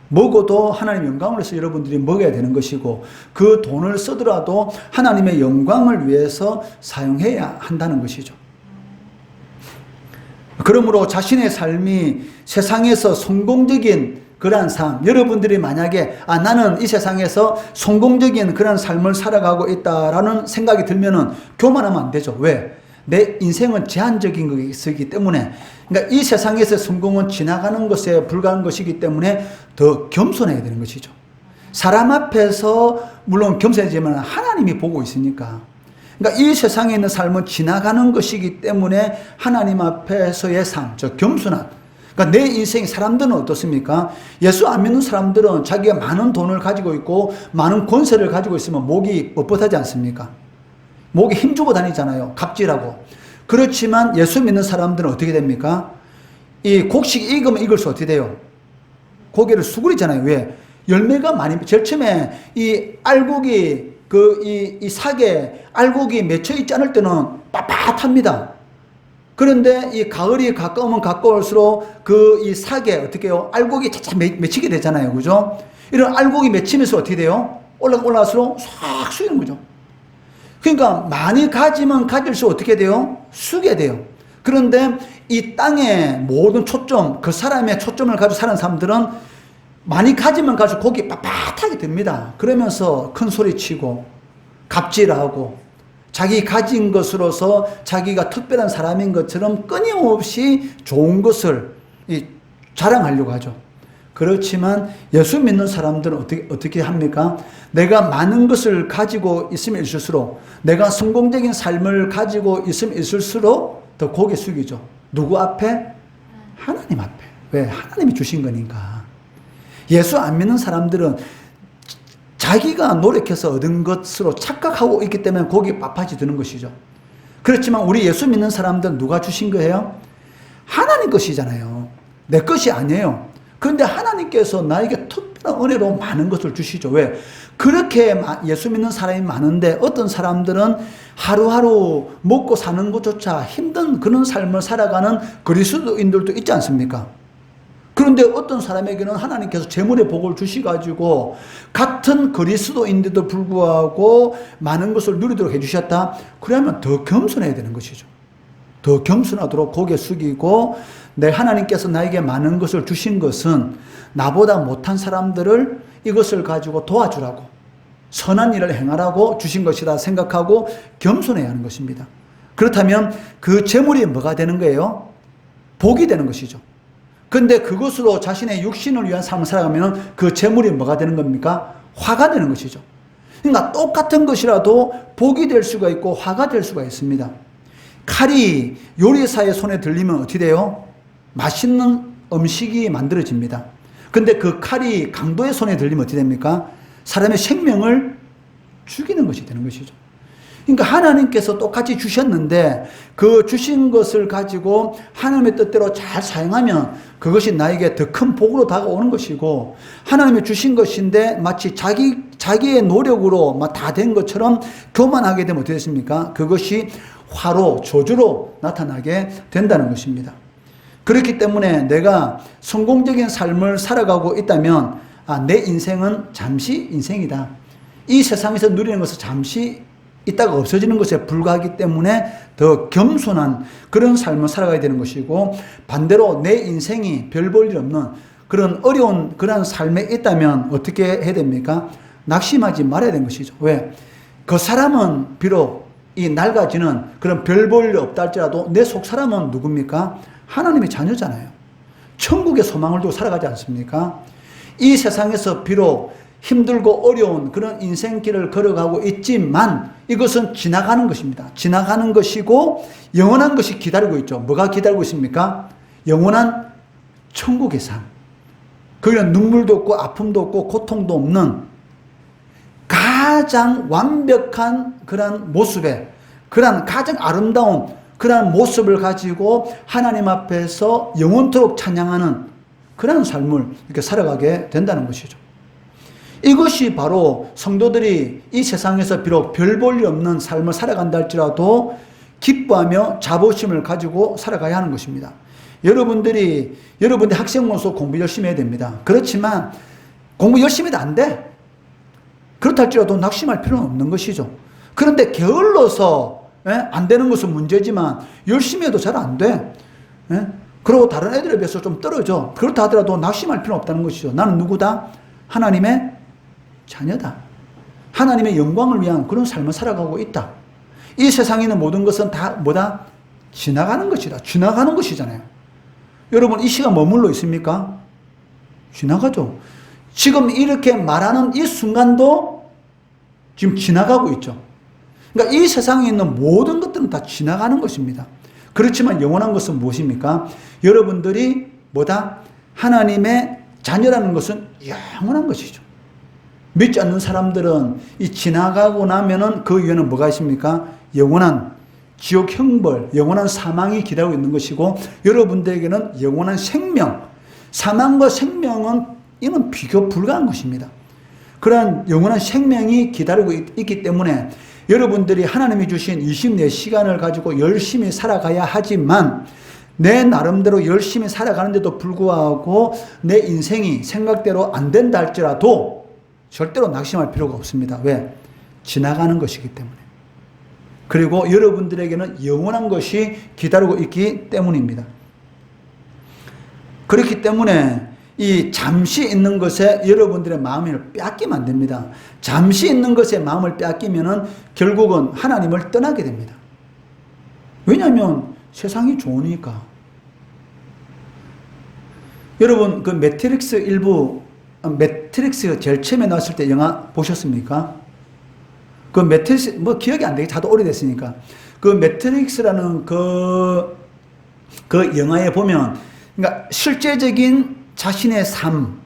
먹어도 하나님의 영광을 위해서 여러분들이 먹어야 되는 것이고, 그 돈을 쓰더라도 하나님의 영광을 위해서 사용해야 한다는 것이죠. 그러므로 자신의 삶이 세상에서 성공적인 그러한 삶, 여러분들이 만약에 나는 이 세상에서 성공적인 그런 삶을 살아가고 있다라는 생각이 들면은 교만하면 안 되죠. 왜? 내 인생은 제한적인 것이기 때문에, 그러니까 이 세상에서 성공은 지나가는 것에 불과한 것이기 때문에 더 겸손해야 되는 것이죠. 사람 앞에서 물론 겸손해지만 하나님이 보고 있으니까. 그러니까 이 세상에 있는 삶은 지나가는 것이기 때문에 하나님 앞에서의 삶, 저 겸손한. 그러니까 내 인생, 사람들은 어떻습니까? 예수 안 믿는 사람들은 자기가 많은 돈을 가지고 있고 많은 권세를 가지고 있으면 목이 뻣뻣하지 않습니까? 목에 힘주고 다니잖아요. 갑질하고. 그렇지만 예수 믿는 사람들은 어떻게 됩니까? 이 곡식 익으면 익을수록 어떻게 돼요? 고개를 수그리잖아요. 왜? 열매가 많이, 제일 처음에 이 알곡이, 이 sak에 알곡이 맺혀 있지 않을 때는 빳빳합니다. 그런데 이 가을이 가까우면 가까울수록 이 sak에 어떻게 해요? 알곡이 차차 맺히게 되잖아요. 그죠? 이런 알곡이 맺히면서 어떻게 돼요? 올라갈수록 싹 숙이는 거죠. 그러니까 많이 가지면 가질수록 어떻게 돼요? 숙게 돼요. 그런데 이 땅의 모든 초점, 그 사람의 초점을 가지고 사는 사람들은 많이 가지면 가지고 고기 빳빳하게 됩니다. 그러면서 큰 소리 치고 갑질하고 자기 가진 것으로서 자기가 특별한 사람인 것처럼 끊임없이 좋은 것을 자랑하려고 하죠. 그렇지만 예수 믿는 사람들은 어떻게 합니까? 내가 많은 것을 가지고 있으면 있을수록, 내가 성공적인 삶을 가지고 있으면 있을수록 더 고개 숙이죠. 누구 앞에? 하나님 앞에. 왜? 하나님이 주신 거니까. 예수 안 믿는 사람들은 자기가 노력해서 얻은 것으로 착각하고 있기 때문에 고기 빳빳이 드는 것이죠. 그렇지만 우리 예수 믿는 사람들은 누가 주신 거예요? 하나님 것이잖아요. 내 것이 아니에요. 그런데 하나님께서 나에게 특별한 은혜로 많은 것을 주시죠. 왜? 그렇게 예수 믿는 사람이 많은데 어떤 사람들은 하루하루 먹고 사는 것조차 힘든 그런 삶을 살아가는 그리스도인들도 있지 않습니까? 그런데 어떤 사람에게는 하나님께서 재물의 복을 주시가지고 같은 그리스도인데도 불구하고 많은 것을 누리도록 해주셨다? 그러면 더 겸손해야 되는 것이죠. 더 겸손하도록 고개 숙이고, 내 하나님께서 나에게 많은 것을 주신 것은 나보다 못한 사람들을 이것을 가지고 도와주라고, 선한 일을 행하라고 주신 것이다 생각하고 겸손해야 하는 것입니다. 그렇다면 그 재물이 뭐가 되는 거예요? 복이 되는 것이죠. 그런데 그것으로 자신의 육신을 위한 삶을 살아가면 그 재물이 뭐가 되는 겁니까? 화가 되는 것이죠. 그러니까 똑같은 것이라도 복이 될 수가 있고 화가 될 수가 있습니다. 칼이 요리사의 손에 들리면 어떻게 돼요? 맛있는 음식이 만들어집니다. 근데 그 칼이 강도의 손에 들리면 어떻게 됩니까? 사람의 생명을 죽이는 것이 되는 것이죠. 그러니까 하나님께서 똑같이 주셨는데 그 주신 것을 가지고 하나님의 뜻대로 잘 사용하면 그것이 나에게 더 큰 복으로 다가오는 것이고, 하나님이 주신 것인데 마치 자기의 노력으로 다 된 것처럼 교만하게 되면 어떻게 됐습니까? 그것이 화로, 저주로 나타나게 된다는 것입니다. 그렇기 때문에 내가 성공적인 삶을 살아가고 있다면 내 인생은 잠시 인생이다. 이 세상에서 누리는 것은 잠시 있다가 없어지는 것에 불과하기 때문에 더 겸손한 그런 삶을 살아가야 되는 것이고, 반대로 내 인생이 별 볼 일 없는 그런 어려운 그런 삶에 있다면 어떻게 해야 됩니까? 낙심하지 말아야 되는 것이죠. 왜? 그 사람은 비록 이 낡아지는 그런 별 볼 일 없다 할지라도 내 속 사람은 누굽니까? 하나님의 자녀잖아요. 천국의 소망을 두고 살아가지 않습니까? 이 세상에서 비록 힘들고 어려운 그런 인생길을 걸어가고 있지만 이것은 지나가는 것입니다. 지나가는 것이고 영원한 것이 기다리고 있죠. 뭐가 기다리고 있습니까? 영원한 천국의 삶. 거기는 눈물도 없고 아픔도 없고 고통도 없는 가장 완벽한 그런 모습에, 그런 가장 아름다운 그런 모습을 가지고 하나님 앞에서 영원토록 찬양하는 그런 삶을 이렇게 살아가게 된다는 것이죠. 이것이 바로 성도들이 이 세상에서 비록 별 볼 일 없는 삶을 살아간다 할지라도 기뻐하며 자부심을 가지고 살아가야 하는 것입니다. 여러분들이 학생으로서 공부 열심히 해야 됩니다. 그렇지만 공부 열심히 해도 안 돼. 그렇다 할지라도 낙심할 필요는 없는 것이죠. 그런데 게을러서 안 되는 것은 문제지만 열심히 해도 잘 안 돼. 그리고 다른 애들에 비해서 좀 떨어져. 그렇다 하더라도 낙심할 필요는 없다는 것이죠. 나는 누구다? 하나님의 자녀다. 하나님의 영광을 위한 그런 삶을 살아가고 있다. 이 세상에 있는 모든 것은 다 뭐다? 지나가는 것이다. 지나가는 것이잖아요. 여러분 이 시간 머물러 있습니까? 지나가죠. 지금 이렇게 말하는 이 순간도 지금 지나가고 있죠. 그러니까 이 세상에 있는 모든 것들은 다 지나가는 것입니다. 그렇지만 영원한 것은 무엇입니까? 여러분들이 뭐다? 하나님의 자녀라는 것은 영원한 것이죠. 믿지 않는 사람들은 이 지나가고 나면은 그 위에는 뭐가 있습니까? 영원한 지옥 형벌, 영원한 사망이 기다리고 있는 것이고 여러분들에게는 영원한 생명, 사망과 생명은 이는 비교 불가한 것입니다. 그러한 영원한 생명이 기다리고 있기 때문에 여러분들이 하나님이 주신 24시간을 가지고 열심히 살아가야 하지만 내 나름대로 열심히 살아가는데도 불구하고 내 인생이 생각대로 안 된다 할지라도 절대로 낙심할 필요가 없습니다. 왜? 지나가는 것이기 때문에. 그리고 여러분들에게는 영원한 것이 기다리고 있기 때문입니다. 그렇기 때문에 이 잠시 있는 것에 여러분들의 마음을 빼앗기면 안 됩니다. 잠시 있는 것에 마음을 빼앗기면은 결국은 하나님을 떠나게 됩니다. 왜냐하면 세상이 좋으니까. 여러분 그 매트릭스 제일 처음에 나왔을 때 영화 보셨습니까? 그 매트릭스 뭐 기억이 안 되게 자도 오래됐으니까 그 매트릭스라는 그 영화에 보면 그러니까 실제적인 자신의 삶과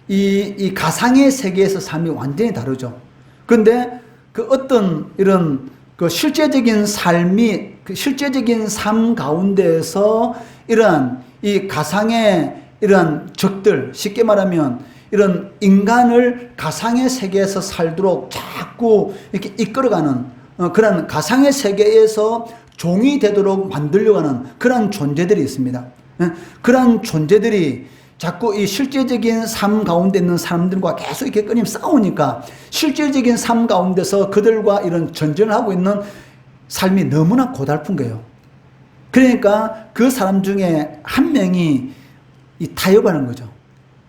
이 가상의 세계에서 삶이 완전히 다르죠. 그런데 그 어떤 이런 그 실제적인 삶이 그 실제적인 삶 가운데에서 이러한 이 가상의 이러한 적들, 쉽게 말하면 이런 인간을 가상의 세계에서 살도록 자꾸 이렇게 이끌어가는 그런 가상의 세계에서 종이 되도록 만들려고 하는 그런 존재들이 있습니다. 그런 존재들이 자꾸 이 실제적인 삶 가운데 있는 사람들과 계속 이렇게 끊임없이 싸우니까 실제적인 삶 가운데서 그들과 이런 전쟁을 하고 있는 삶이 너무나 고달픈 거예요. 그러니까 그 사람 중에 한 명이 타협하는 거죠.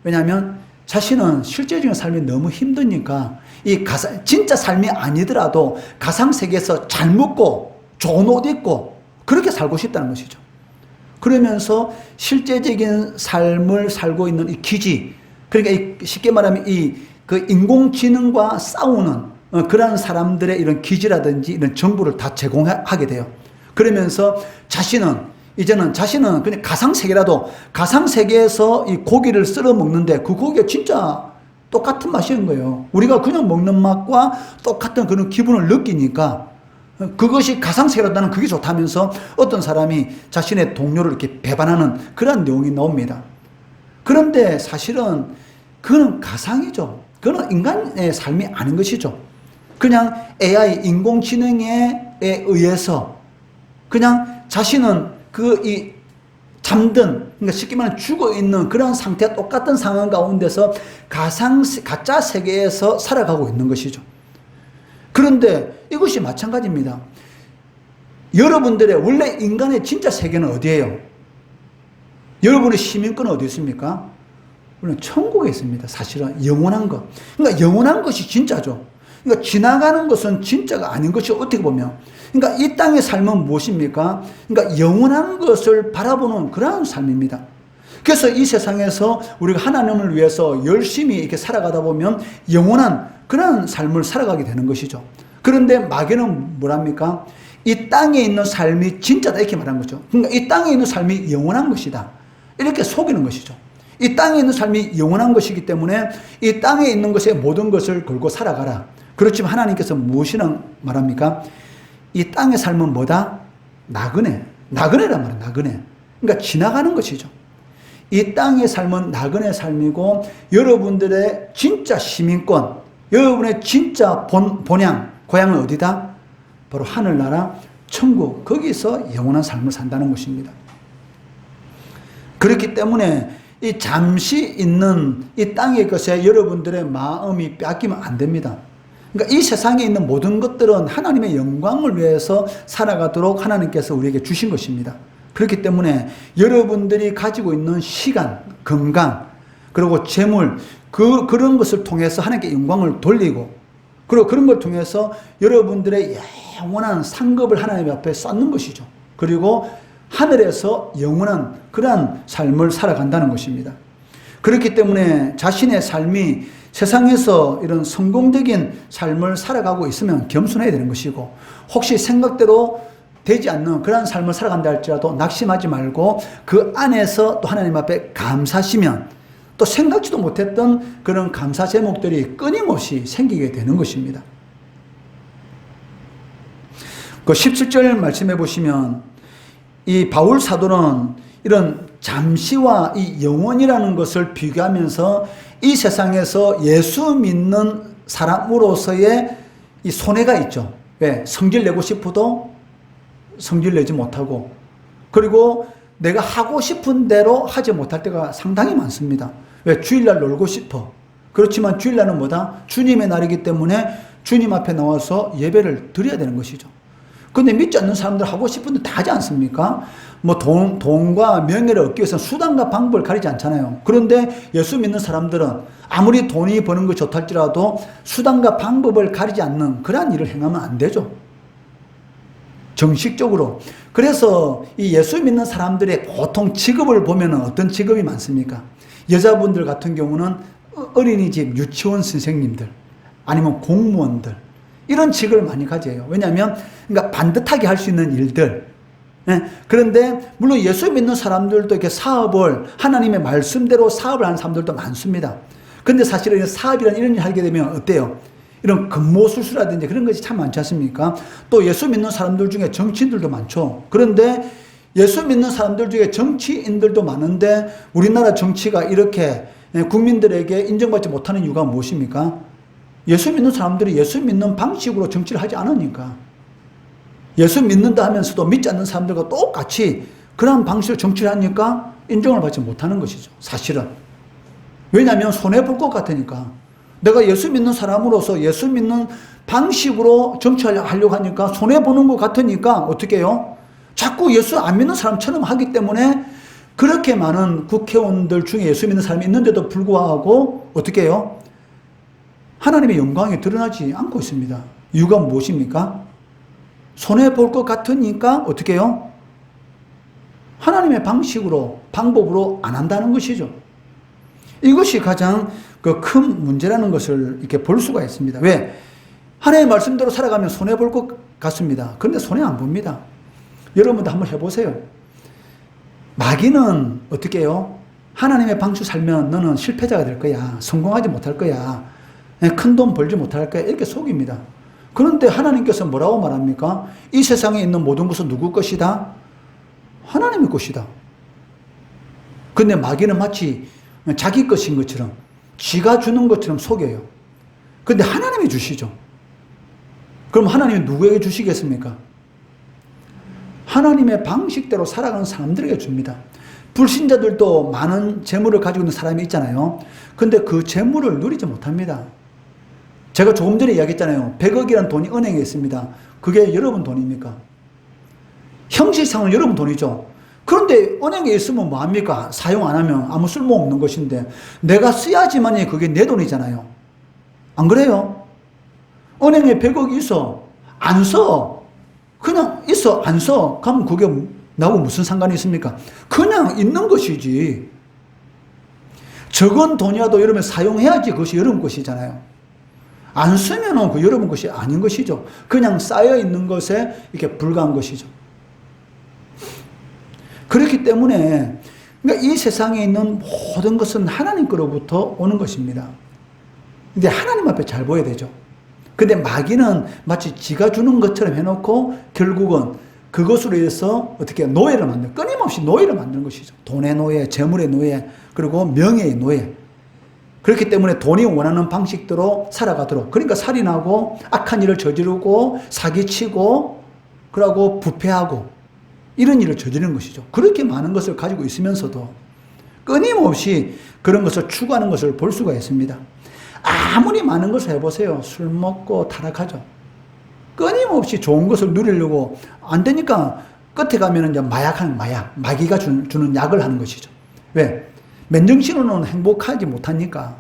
왜냐하면 자신은 실제적인 삶이 너무 힘드니까 이 진짜 삶이 아니더라도 가상세계에서 잘 먹고 좋은 옷 입고 그렇게 살고 싶다는 것이죠. 그러면서 실제적인 삶을 살고 있는 이 기지, 그러니까 쉽게 말하면 그 인공지능과 싸우는 그런 사람들의 이런 기지라든지 이런 정보를 다 제공하게 돼요. 그러면서 이제는 자신은 그냥 가상세계라도 가상세계에서 이 고기를 썰어 먹는데 그 고기가 진짜 똑같은 맛인 거예요. 우리가 그냥 먹는 맛과 똑같은 그런 기분을 느끼니까 그것이 가상세계라도 나는 그게 좋다면서 어떤 사람이 자신의 동료를 이렇게 배반하는 그런 내용이 나옵니다. 그런데 사실은 그건 가상이죠. 그건 인간의 삶이 아닌 것이죠. 그냥 AI, 인공지능에 의해서 그냥 자신은 잠든, 그러니까 쉽게 말하면 죽어 있는 그런 상태와 똑같은 상황 가운데서 가짜 세계에서 살아가고 있는 것이죠. 그런데 이것이 마찬가지입니다. 여러분들의 원래 인간의 진짜 세계는 어디예요? 여러분의 시민권은 어디 있습니까? 물론 천국에 있습니다. 사실은 영원한 것. 그러니까 영원한 것이 진짜죠. 그러니까 지나가는 것은 진짜가 아닌 것이 어떻게 보면. 그러니까 이 땅의 삶은 무엇입니까? 그러니까 영원한 것을 바라보는 그러한 삶입니다. 그래서 이 세상에서 우리가 하나님을 위해서 열심히 이렇게 살아가다 보면 영원한 그런 삶을 살아가게 되는 것이죠. 그런데 마귀는 뭐랍니까? 이 땅에 있는 삶이 진짜다 이렇게 말한 거죠. 그러니까 이 땅에 있는 삶이 영원한 것이다. 이렇게 속이는 것이죠. 이 땅에 있는 삶이 영원한 것이기 때문에 이 땅에 있는 것에 모든 것을 걸고 살아가라. 그렇지만 하나님께서 무엇이라 말합니까? 이 땅의 삶은 뭐다? 나그네. 나그네란 말이에요. 나그네. 그러니까 지나가는 것이죠. 이 땅의 삶은 나그네 삶이고 여러분들의 진짜 시민권, 여러분의 진짜 본향, 고향은 어디다? 바로 하늘나라, 천국, 거기서 영원한 삶을 산다는 것입니다. 그렇기 때문에 이 잠시 있는 이 땅의 것에 여러분들의 마음이 뺏기면 안 됩니다. 그러니까 이 세상에 있는 모든 것들은 하나님의 영광을 위해서 살아가도록 하나님께서 우리에게 주신 것입니다. 그렇기 때문에 여러분들이 가지고 있는 시간, 건강, 그리고 재물, 그런 것을 통해서 하나님께 영광을 돌리고, 그리고 그런 걸 통해서 여러분들의 영원한 상급을 하나님 앞에 쌓는 것이죠. 그리고 하늘에서 영원한 그러한 삶을 살아간다는 것입니다. 그렇기 때문에 자신의 삶이 세상에서 이런 성공적인 삶을 살아가고 있으면 겸손해야 되는 것이고, 혹시 생각대로 되지 않는 그러한 삶을 살아간다 할지라도 낙심하지 말고 그 안에서 또 하나님 앞에 감사하시면 또 생각지도 못했던 그런 감사 제목들이 끊임없이 생기게 되는 것입니다. 그 17절 말씀해 보시면 이 바울 사도는 이런 잠시와 이 영원이라는 것을 비교하면서 이 세상에서 예수 믿는 사람으로서의 이 손해가 있죠. 왜? 성질 내고 싶어도 성질 내지 못하고, 그리고 내가 하고 싶은 대로 하지 못할 때가 상당히 많습니다. 왜? 주일날 놀고 싶어. 그렇지만 주일날은 뭐다? 주님의 날이기 때문에 주님 앞에 나와서 예배를 드려야 되는 것이죠. 근데 믿지 않는 사람들 하고 싶은데 다 하지 않습니까? 뭐 돈과 명예를 얻기 위해서는 수단과 방법을 가리지 않잖아요. 그런데 예수 믿는 사람들은 아무리 돈이 버는 것이 좋다 할지라도 수단과 방법을 가리지 않는 그러한 일을 행하면 안 되죠. 정식적으로. 그래서 이 예수 믿는 사람들의 보통 직업을 보면 어떤 직업이 많습니까? 여자분들 같은 경우는 어린이집 유치원 선생님들, 아니면 공무원들, 이런 직업을 많이 가져요. 왜냐하면 그러니까 반듯하게 할 수 있는 일들. 그런데 물론 예수 믿는 사람들도 이렇게 사업을 하나님의 말씀대로 사업을 하는 사람들도 많습니다. 근데 사실은 사업이라는 이런 일을 하게 되면 어때요? 이런 근무술수라든지 그런 것이 참 많지 않습니까? 또 예수 믿는 사람들 중에 정치인들도 많죠. 그런데 예수 믿는 사람들 중에 정치인들도 많은데 우리나라 정치가 이렇게 국민들에게 인정받지 못하는 이유가 무엇입니까? 예수 믿는 사람들이 예수 믿는 방식으로 정치를 하지 않으니까. 예수 믿는다 하면서도 믿지 않는 사람들과 똑같이 그런 방식으로 정치를 하니까 인정을 받지 못하는 것이죠. 사실은. 왜냐하면 손해볼 것 같으니까. 내가 예수 믿는 사람으로서 예수 믿는 방식으로 정치하려고 하니까 손해보는 것 같으니까 어떻게 해요? 자꾸 예수 안 믿는 사람처럼 하기 때문에 그렇게 많은 국회의원들 중에 예수 믿는 사람이 있는데도 불구하고 어떻게 해요? 하나님의 영광이 드러나지 않고 있습니다. 이유가 무엇입니까? 손해볼 것 같으니까 어떻게 해요? 하나님의 방식으로, 방법으로 안 한다는 것이죠. 이것이 가장 큰 문제라는 것을 이렇게 볼 수가 있습니다. 왜? 하나님의 말씀대로 살아가면 손해볼 것 같습니다. 그런데 손해 안 봅니다. 여러분도 한번 해보세요. 마귀는 어떻게 해요? 하나님의 방식 살면 너는 실패자가 될 거야. 성공하지 못할 거야. 큰 돈 벌지 못할 거야. 이렇게 속입니다. 그런데 하나님께서 뭐라고 말합니까? 이 세상에 있는 모든 것은 누구 것이다? 하나님의 것이다. 근데 마귀는 마치 자기 것인 것처럼, 지가 주는 것처럼 속여요. 근데 하나님이 주시죠. 그럼 하나님이 누구에게 주시겠습니까? 하나님의 방식대로 살아가는 사람들에게 줍니다. 불신자들도 많은 재물을 가지고 있는 사람이 있잖아요. 근데 그 재물을 누리지 못합니다. 제가 조금 전에 이야기했잖아요. 100억이라는 돈이 은행에 있습니다. 그게 여러분 돈입니까? 형식상은 여러분 돈이죠. 그런데 은행에 있으면 뭐합니까? 사용 안 하면 아무 쓸모없는 것인데 내가 써야지만이 그게 내 돈이잖아요. 안 그래요? 은행에 100억이 있어. 안 써. 그냥 있어. 안 써. 그럼 그게 나하고 무슨 상관이 있습니까? 그냥 있는 것이지. 적은 돈이라도 여러분 사용해야지 그것이 여러분 것이잖아요. 안 쓰면은 그 여러분 것이 아닌 것이죠. 그냥 쌓여 있는 것에 이렇게 불과한 것이죠. 그렇기 때문에 그러니까 이 세상에 있는 모든 것은 하나님 거로부터 오는 것입니다. 근데 하나님 앞에 잘 보여야 되죠. 근데 마귀는 마치 지가 주는 것처럼 해놓고 결국은 그것으로 해서 어떻게 노예를 끊임없이 노예를 만드는 것이죠. 돈의 노예, 재물의 노예, 그리고 명예의 노예. 그렇기 때문에 돈이 원하는 방식대로 살아가도록, 그러니까 살인하고 악한 일을 저지르고 사기치고 그러고 부패하고 이런 일을 저지르는 것이죠. 그렇게 많은 것을 가지고 있으면서도 끊임없이 그런 것을 추구하는 것을 볼 수가 있습니다. 아무리 많은 것을 해보세요. 술 먹고 타락하죠. 끊임없이 좋은 것을 누리려고 안 되니까 끝에 가면 이제 마귀가 주는 약을 하는 것이죠. 왜? 맨정신으로는 행복하지 못하니까.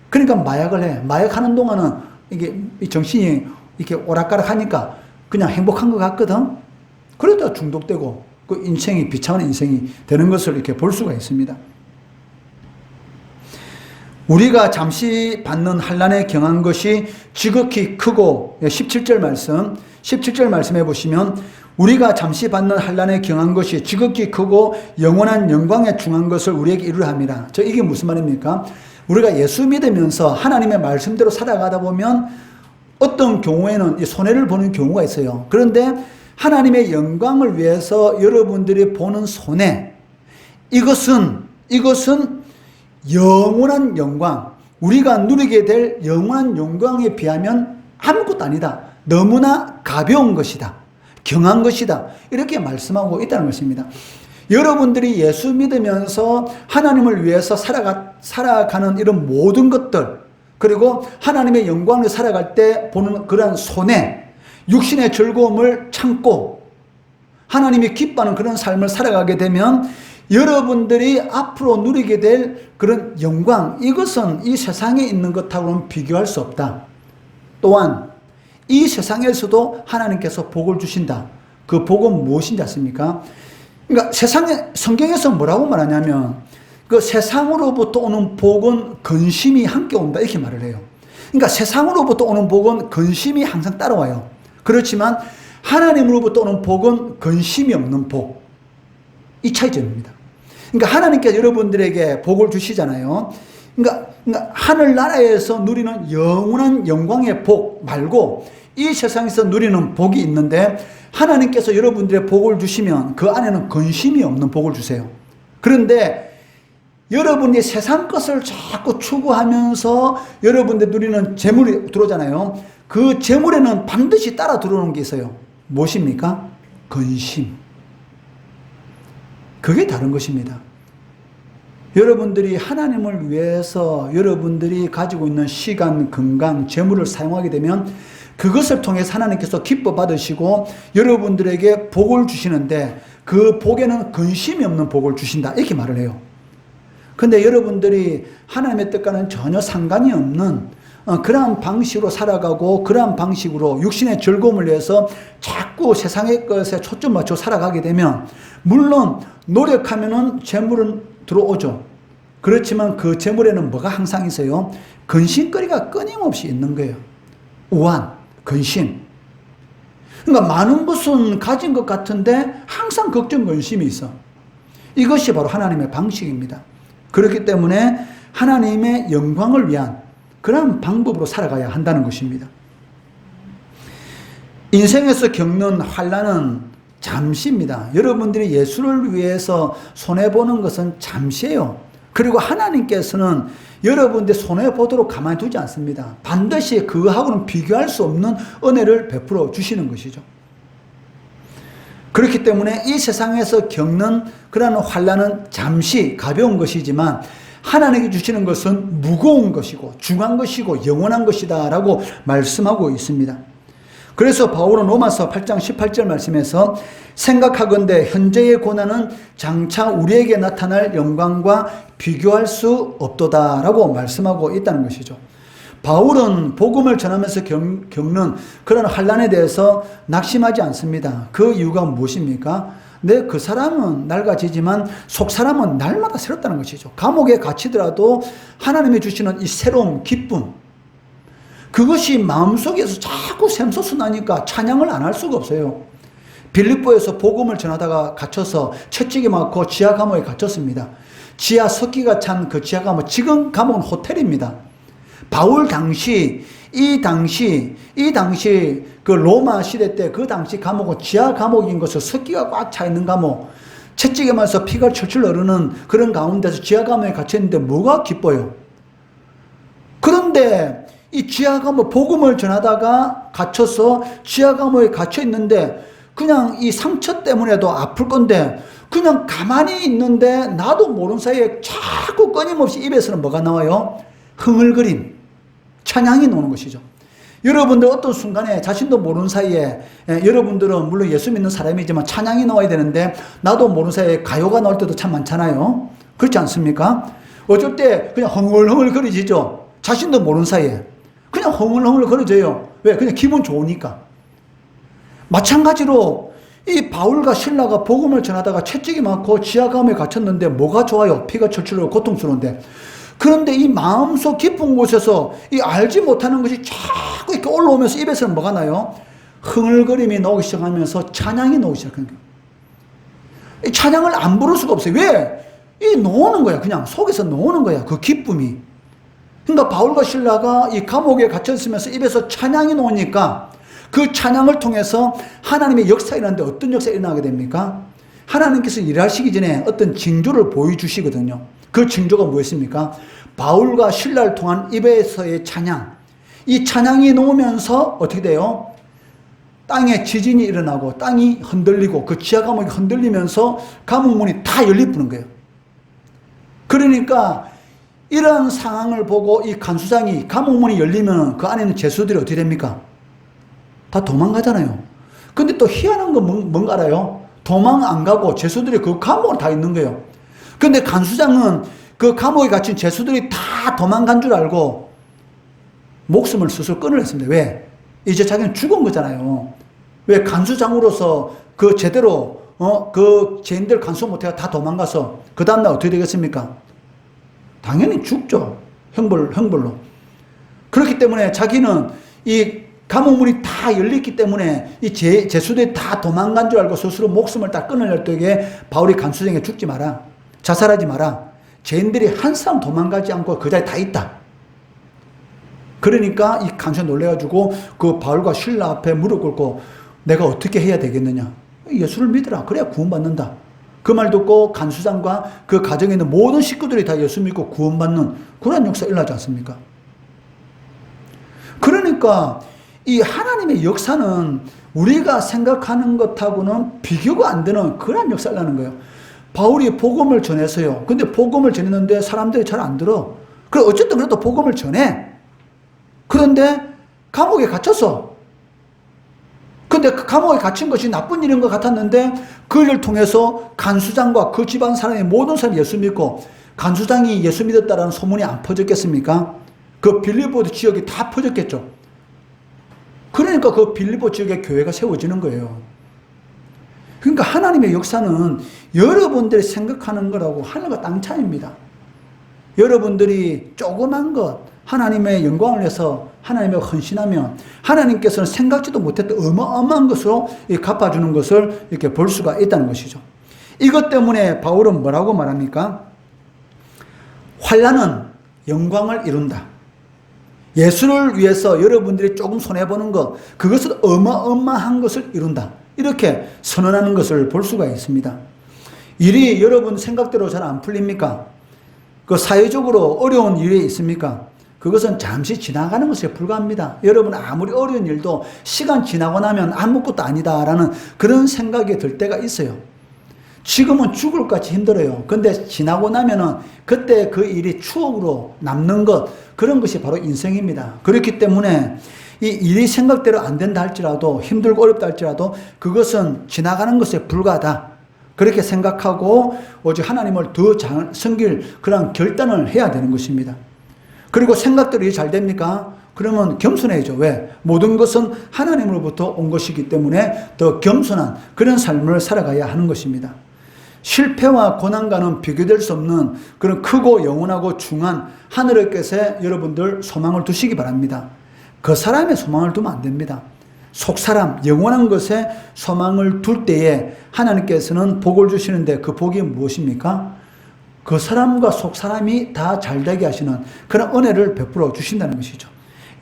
그러니까 마약을 해. 마약하는 동안은 이게 정신이 이렇게 오락가락 하니까 그냥 행복한 것 같거든. 그러다 중독되고 그 인생이 비참한 인생이 되는 것을 이렇게 볼 수가 있습니다. 우리가 잠시 받는 환난에 경한 것이 지극히 크고 17절 말씀해 보시면 우리가 잠시 받는 환난에 경한 것이 지극히 크고 영원한 영광에 중한 것을 우리에게 이루려 함이라. 이게 무슨 말입니까? 우리가 예수 믿으면서 하나님의 말씀대로 살아가다 보면 어떤 경우에는 손해를 보는 경우가 있어요. 그런데 하나님의 영광을 위해서 여러분들이 보는 손해, 이것은 영원한 영광, 우리가 누리게 될 영원한 영광에 비하면 아무것도 아니다. 너무나 가벼운 것이다. 경한 것이다. 이렇게 말씀하고 있다는 것입니다. 여러분들이 예수 믿으면서 하나님을 위해서 살아가는 이런 모든 것들, 그리고 하나님의 영광을 살아갈 때 보는 그런 손해, 육신의 즐거움을 참고 하나님이 기뻐하는 그런 삶을 살아가게 되면 여러분들이 앞으로 누리게 될 그런 영광, 이것은 이 세상에 있는 것하고는 비교할 수 없다. 또한 이 세상에서도 하나님께서 복을 주신다. 그 복은 무엇인지 아십니까? 그러니까 성경에서 뭐라고 말하냐면 그 세상으로부터 오는 복은 근심이 함께 온다, 이렇게 말을 해요. 그러니까 세상으로부터 오는 복은 근심이 항상 따라와요. 그렇지만 하나님으로부터 오는 복은 근심이 없는 복. 이 차이점입니다. 그러니까 하나님께서 여러분들에게 복을 주시잖아요. 그러니까 하늘나라에서 누리는 영원한 영광의 복 말고 이 세상에서 누리는 복이 있는데, 하나님께서 여러분들의 복을 주시면 그 안에는 근심이 없는 복을 주세요. 그런데 여러분이 세상 것을 자꾸 추구하면서 여러분들 누리는 재물이 들어오잖아요. 그 재물에는 반드시 따라 들어오는 게 있어요. 무엇입니까? 근심. 그게 다른 것입니다. 여러분들이 하나님을 위해서 여러분들이 가지고 있는 시간, 건강, 재물을 사용하게 되면 그것을 통해서 하나님께서 기뻐 받으시고 여러분들에게 복을 주시는데, 그 복에는 근심이 없는 복을 주신다, 이렇게 말을 해요. 근데 여러분들이 하나님의 뜻과는 전혀 상관이 없는 그러한 방식으로 살아가고 그러한 방식으로 육신의 즐거움을 위해서 자꾸 세상의 것에 초점 맞춰 살아가게 되면, 물론 노력하면은 재물은 들어오죠. 그렇지만 그 재물에는 뭐가 항상 있어요? 근심거리가 끊임없이 있는 거예요. 우한, 근심. 그러니까 많은 것은 가진 것 같은데 항상 걱정, 근심이 있어. 이것이 바로 하나님의 방식입니다. 그렇기 때문에 하나님의 영광을 위한 그런 방법으로 살아가야 한다는 것입니다. 인생에서 겪는 환난은 잠시입니다. 여러분들이 예수를 위해서 손해보는 것은 잠시예요. 그리고 하나님께서는 여러분들 손해보도록 가만히 두지 않습니다. 반드시 그하고는 비교할 수 없는 은혜를 베풀어 주시는 것이죠. 그렇기 때문에 이 세상에서 겪는 그러한 환난은 잠시 가벼운 것이지만 하나님께 주시는 것은 무거운 것이고 중한 것이고 영원한 것이다 라고 말씀하고 있습니다. 그래서 바울은 로마서 8장 18절 말씀에서 생각하건대 현재의 고난은 장차 우리에게 나타날 영광과 비교할 수 없도다 라고 말씀하고 있다는 것이죠. 바울은 복음을 전하면서 겪는 그런 환난에 대해서 낙심하지 않습니다. 그 이유가 무엇입니까? 그 사람은 낡아지지만 속 사람은 날마다 새롭다는 것이죠. 감옥에 갇히더라도 하나님이 주시는 이 새로운 기쁨, 그것이 마음속에서 자꾸 샘솟아나니까 찬양을 안 할 수가 없어요. 빌립보에서 복음을 전하다가 갇혀서 채찍이 맞고 지하 감옥에 갇혔습니다. 지하 석기가 찬 그 지하 감옥, 지금 감옥은 호텔입니다. 바울 당시 그 로마 시대 때 그 당시 감옥은 지하 감옥인 것을 습기가 꽉 차 있는 감옥, 채찍에 맞아서 피가 철철 흐르는 그런 가운데서 지하 감옥에 갇혀 있는데 뭐가 기뻐요? 그런데 이 지하 감옥 복음을 전하다가 갇혀서 지하 감옥에 갇혀 있는데 그냥 이 상처 때문에도 아플 건데 그냥 가만히 있는데 나도 모르는 사이에 자꾸 끊임없이 입에서는 뭐가 나와요? 흥얼거림, 찬양이 나오는 것이죠. 여러분들 어떤 순간에 자신도 모르는 사이에 여러분들은 물론 예수 믿는 사람이지만 찬양이 나와야 되는데 나도 모르는 사이에 가요가 나올 때도 참 많잖아요. 그렇지 않습니까? 어쩔 때 그냥 흥얼흥얼 거리지죠. 자신도 모르는 사이에 그냥 흥얼흥얼 거려져요. 왜? 그냥 기분 좋으니까. 마찬가지로 이 바울과 실라가 복음을 전하다가 채찍이 많고 지하감에 갇혔는데 뭐가 좋아요? 피가 철철 흘러 고통스러운데. 그런데 이 마음속 깊은 곳에서 이 알지 못하는 것이 자꾸 이렇게 올라오면서 입에서는 뭐가 나요? 흥얼거림이 나오기 시작하면서 찬양이 나오기 시작하는 거예요. 이 찬양을 안 부를 수가 없어요. 왜? 이 나오는 거야. 그냥 속에서 나오는 거야. 그 기쁨이. 그러니까 바울과 실라가 이 감옥에 갇혀있으면서 입에서 찬양이 나오니까 그 찬양을 통해서 하나님의 역사가 일어나는데 어떤 역사가 일어나게 됩니까? 하나님께서 일하시기 전에 어떤 징조를 보여주시거든요. 그 징조가 무엇입니까? 바울과 실라를 통한 입에서의 찬양. 이 찬양이 나오면서 어떻게 돼요? 땅에 지진이 일어나고 땅이 흔들리고 그 지하 감옥이 흔들리면서 감옥문이 다 열리푸는 거예요. 그러니까 이런 상황을 보고 이 간수장이 감옥문이 열리면 그 안에 있는 죄수들이 어떻게 됩니까? 다 도망가잖아요. 근데 또 희한한 건 뭔가 알아요? 도망 안 가고 죄수들이 그 감옥에 다 있는 거예요. 근데 간수장은 그 감옥에 갇힌 죄수들이 다 도망간 줄 알고 목숨을 스스로 끊으렸습니다. 왜? 이제 자기는 죽은 거잖아요. 왜? 간수장으로서 그 제대로 그 죄인들 간수 못해가 다 도망가서 그 다음날 어떻게 되겠습니까? 당연히 죽죠. 형벌로. 그렇기 때문에 자기는 이 감옥문이 다 열렸기 때문에 이 죄수들이 다 도망간 줄 알고 스스로 목숨을 다 끊으려 때에 바울이 간수장에 죽지 마라. 자살하지 마라. 죄인들이 한 사람 도망가지 않고 그 자리에 다 있다. 그러니까 이 간수장이 놀래가지고 그 바울과 실라 앞에 무릎 꿇고 내가 어떻게 해야 되겠느냐. 예수를 믿으라. 그래야 구원받는다. 그 말 듣고 간수장과 그 가정에 있는 모든 식구들이 다 예수 믿고 구원받는 그런 역사가 일어나지 않습니까? 그러니까 이 하나님의 역사는 우리가 생각하는 것하고는 비교가 안 되는 그런 역사를 하는 거예요. 바울이 복음을 전해서요. 근데 복음을 전했는데 사람들이 잘 안 들어. 그래 어쨌든 그래도 복음을 전해. 그런데 감옥에 갇혔어. 근데 그 감옥에 갇힌 것이 나쁜 일인 것 같았는데 그 일을 통해서 간수장과 그 집안 사람이 모든 사람이 예수 믿고 간수장이 예수 믿었다라는 소문이 안 퍼졌겠습니까? 그 빌립보 지역이 다 퍼졌겠죠. 그러니까 그 빌립보 지역에 교회가 세워지는 거예요. 그러니까 하나님의 역사는 여러분들이 생각하는 거라고 하늘과 땅 차이입니다. 여러분들이 조그만 것, 하나님의 영광을 위해서 하나님의 헌신하면 하나님께서는 생각지도 못했던 어마어마한 것으로 갚아주는 것을 이렇게 볼 수가 있다는 것이죠. 이것 때문에 바울은 뭐라고 말합니까? 환난은 영광을 이룬다. 예수를 위해서 여러분들이 조금 손해보는 것, 그것은 어마어마한 것을 이룬다. 이렇게 선언하는 것을 볼 수가 있습니다. 일이 여러분 생각대로 잘 안 풀립니까? 그 사회적으로 어려운 일이 있습니까? 그것은 잠시 지나가는 것에 불과합니다. 여러분 아무리 어려운 일도 시간 지나고 나면 아무것도 아니다라는 그런 생각이 들 때가 있어요. 지금은 죽을 것 같이 힘들어요. 근데 지나고 나면은 그때 그 일이 추억으로 남는 것, 그런 것이 바로 인생입니다. 그렇기 때문에 이 일이 생각대로 안 된다 할지라도 힘들고 어렵다 할지라도 그것은 지나가는 것에 불과하다. 그렇게 생각하고 오직 하나님을 더 잘 섬길 그런 결단을 해야 되는 것입니다. 그리고 생각대로 일이 잘 됩니까? 그러면 겸손해야죠. 왜? 모든 것은 하나님으로부터 온 것이기 때문에 더 겸손한 그런 삶을 살아가야 하는 것입니다. 실패와 고난과는 비교될 수 없는 그런 크고 영원하고 중한 하늘의 것에 여러분들 소망을 두시기 바랍니다. 그 사람의 소망을 두면 안 됩니다. 속사람, 영원한 것에 소망을 둘 때에 하나님께서는 복을 주시는데 그 복이 무엇입니까? 그 사람과 속사람이 다 잘되게 하시는 그런 은혜를 베풀어 주신다는 것이죠.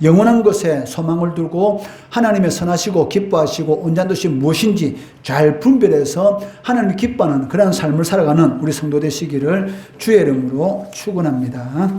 영원한 것에 소망을 두고 하나님의 선하시고 기뻐하시고 온전한 뜻이 무엇인지 잘 분별해서 하나님이 기뻐하는 그런 삶을 살아가는 우리 성도 되시기를 주의 이름으로 축원합니다.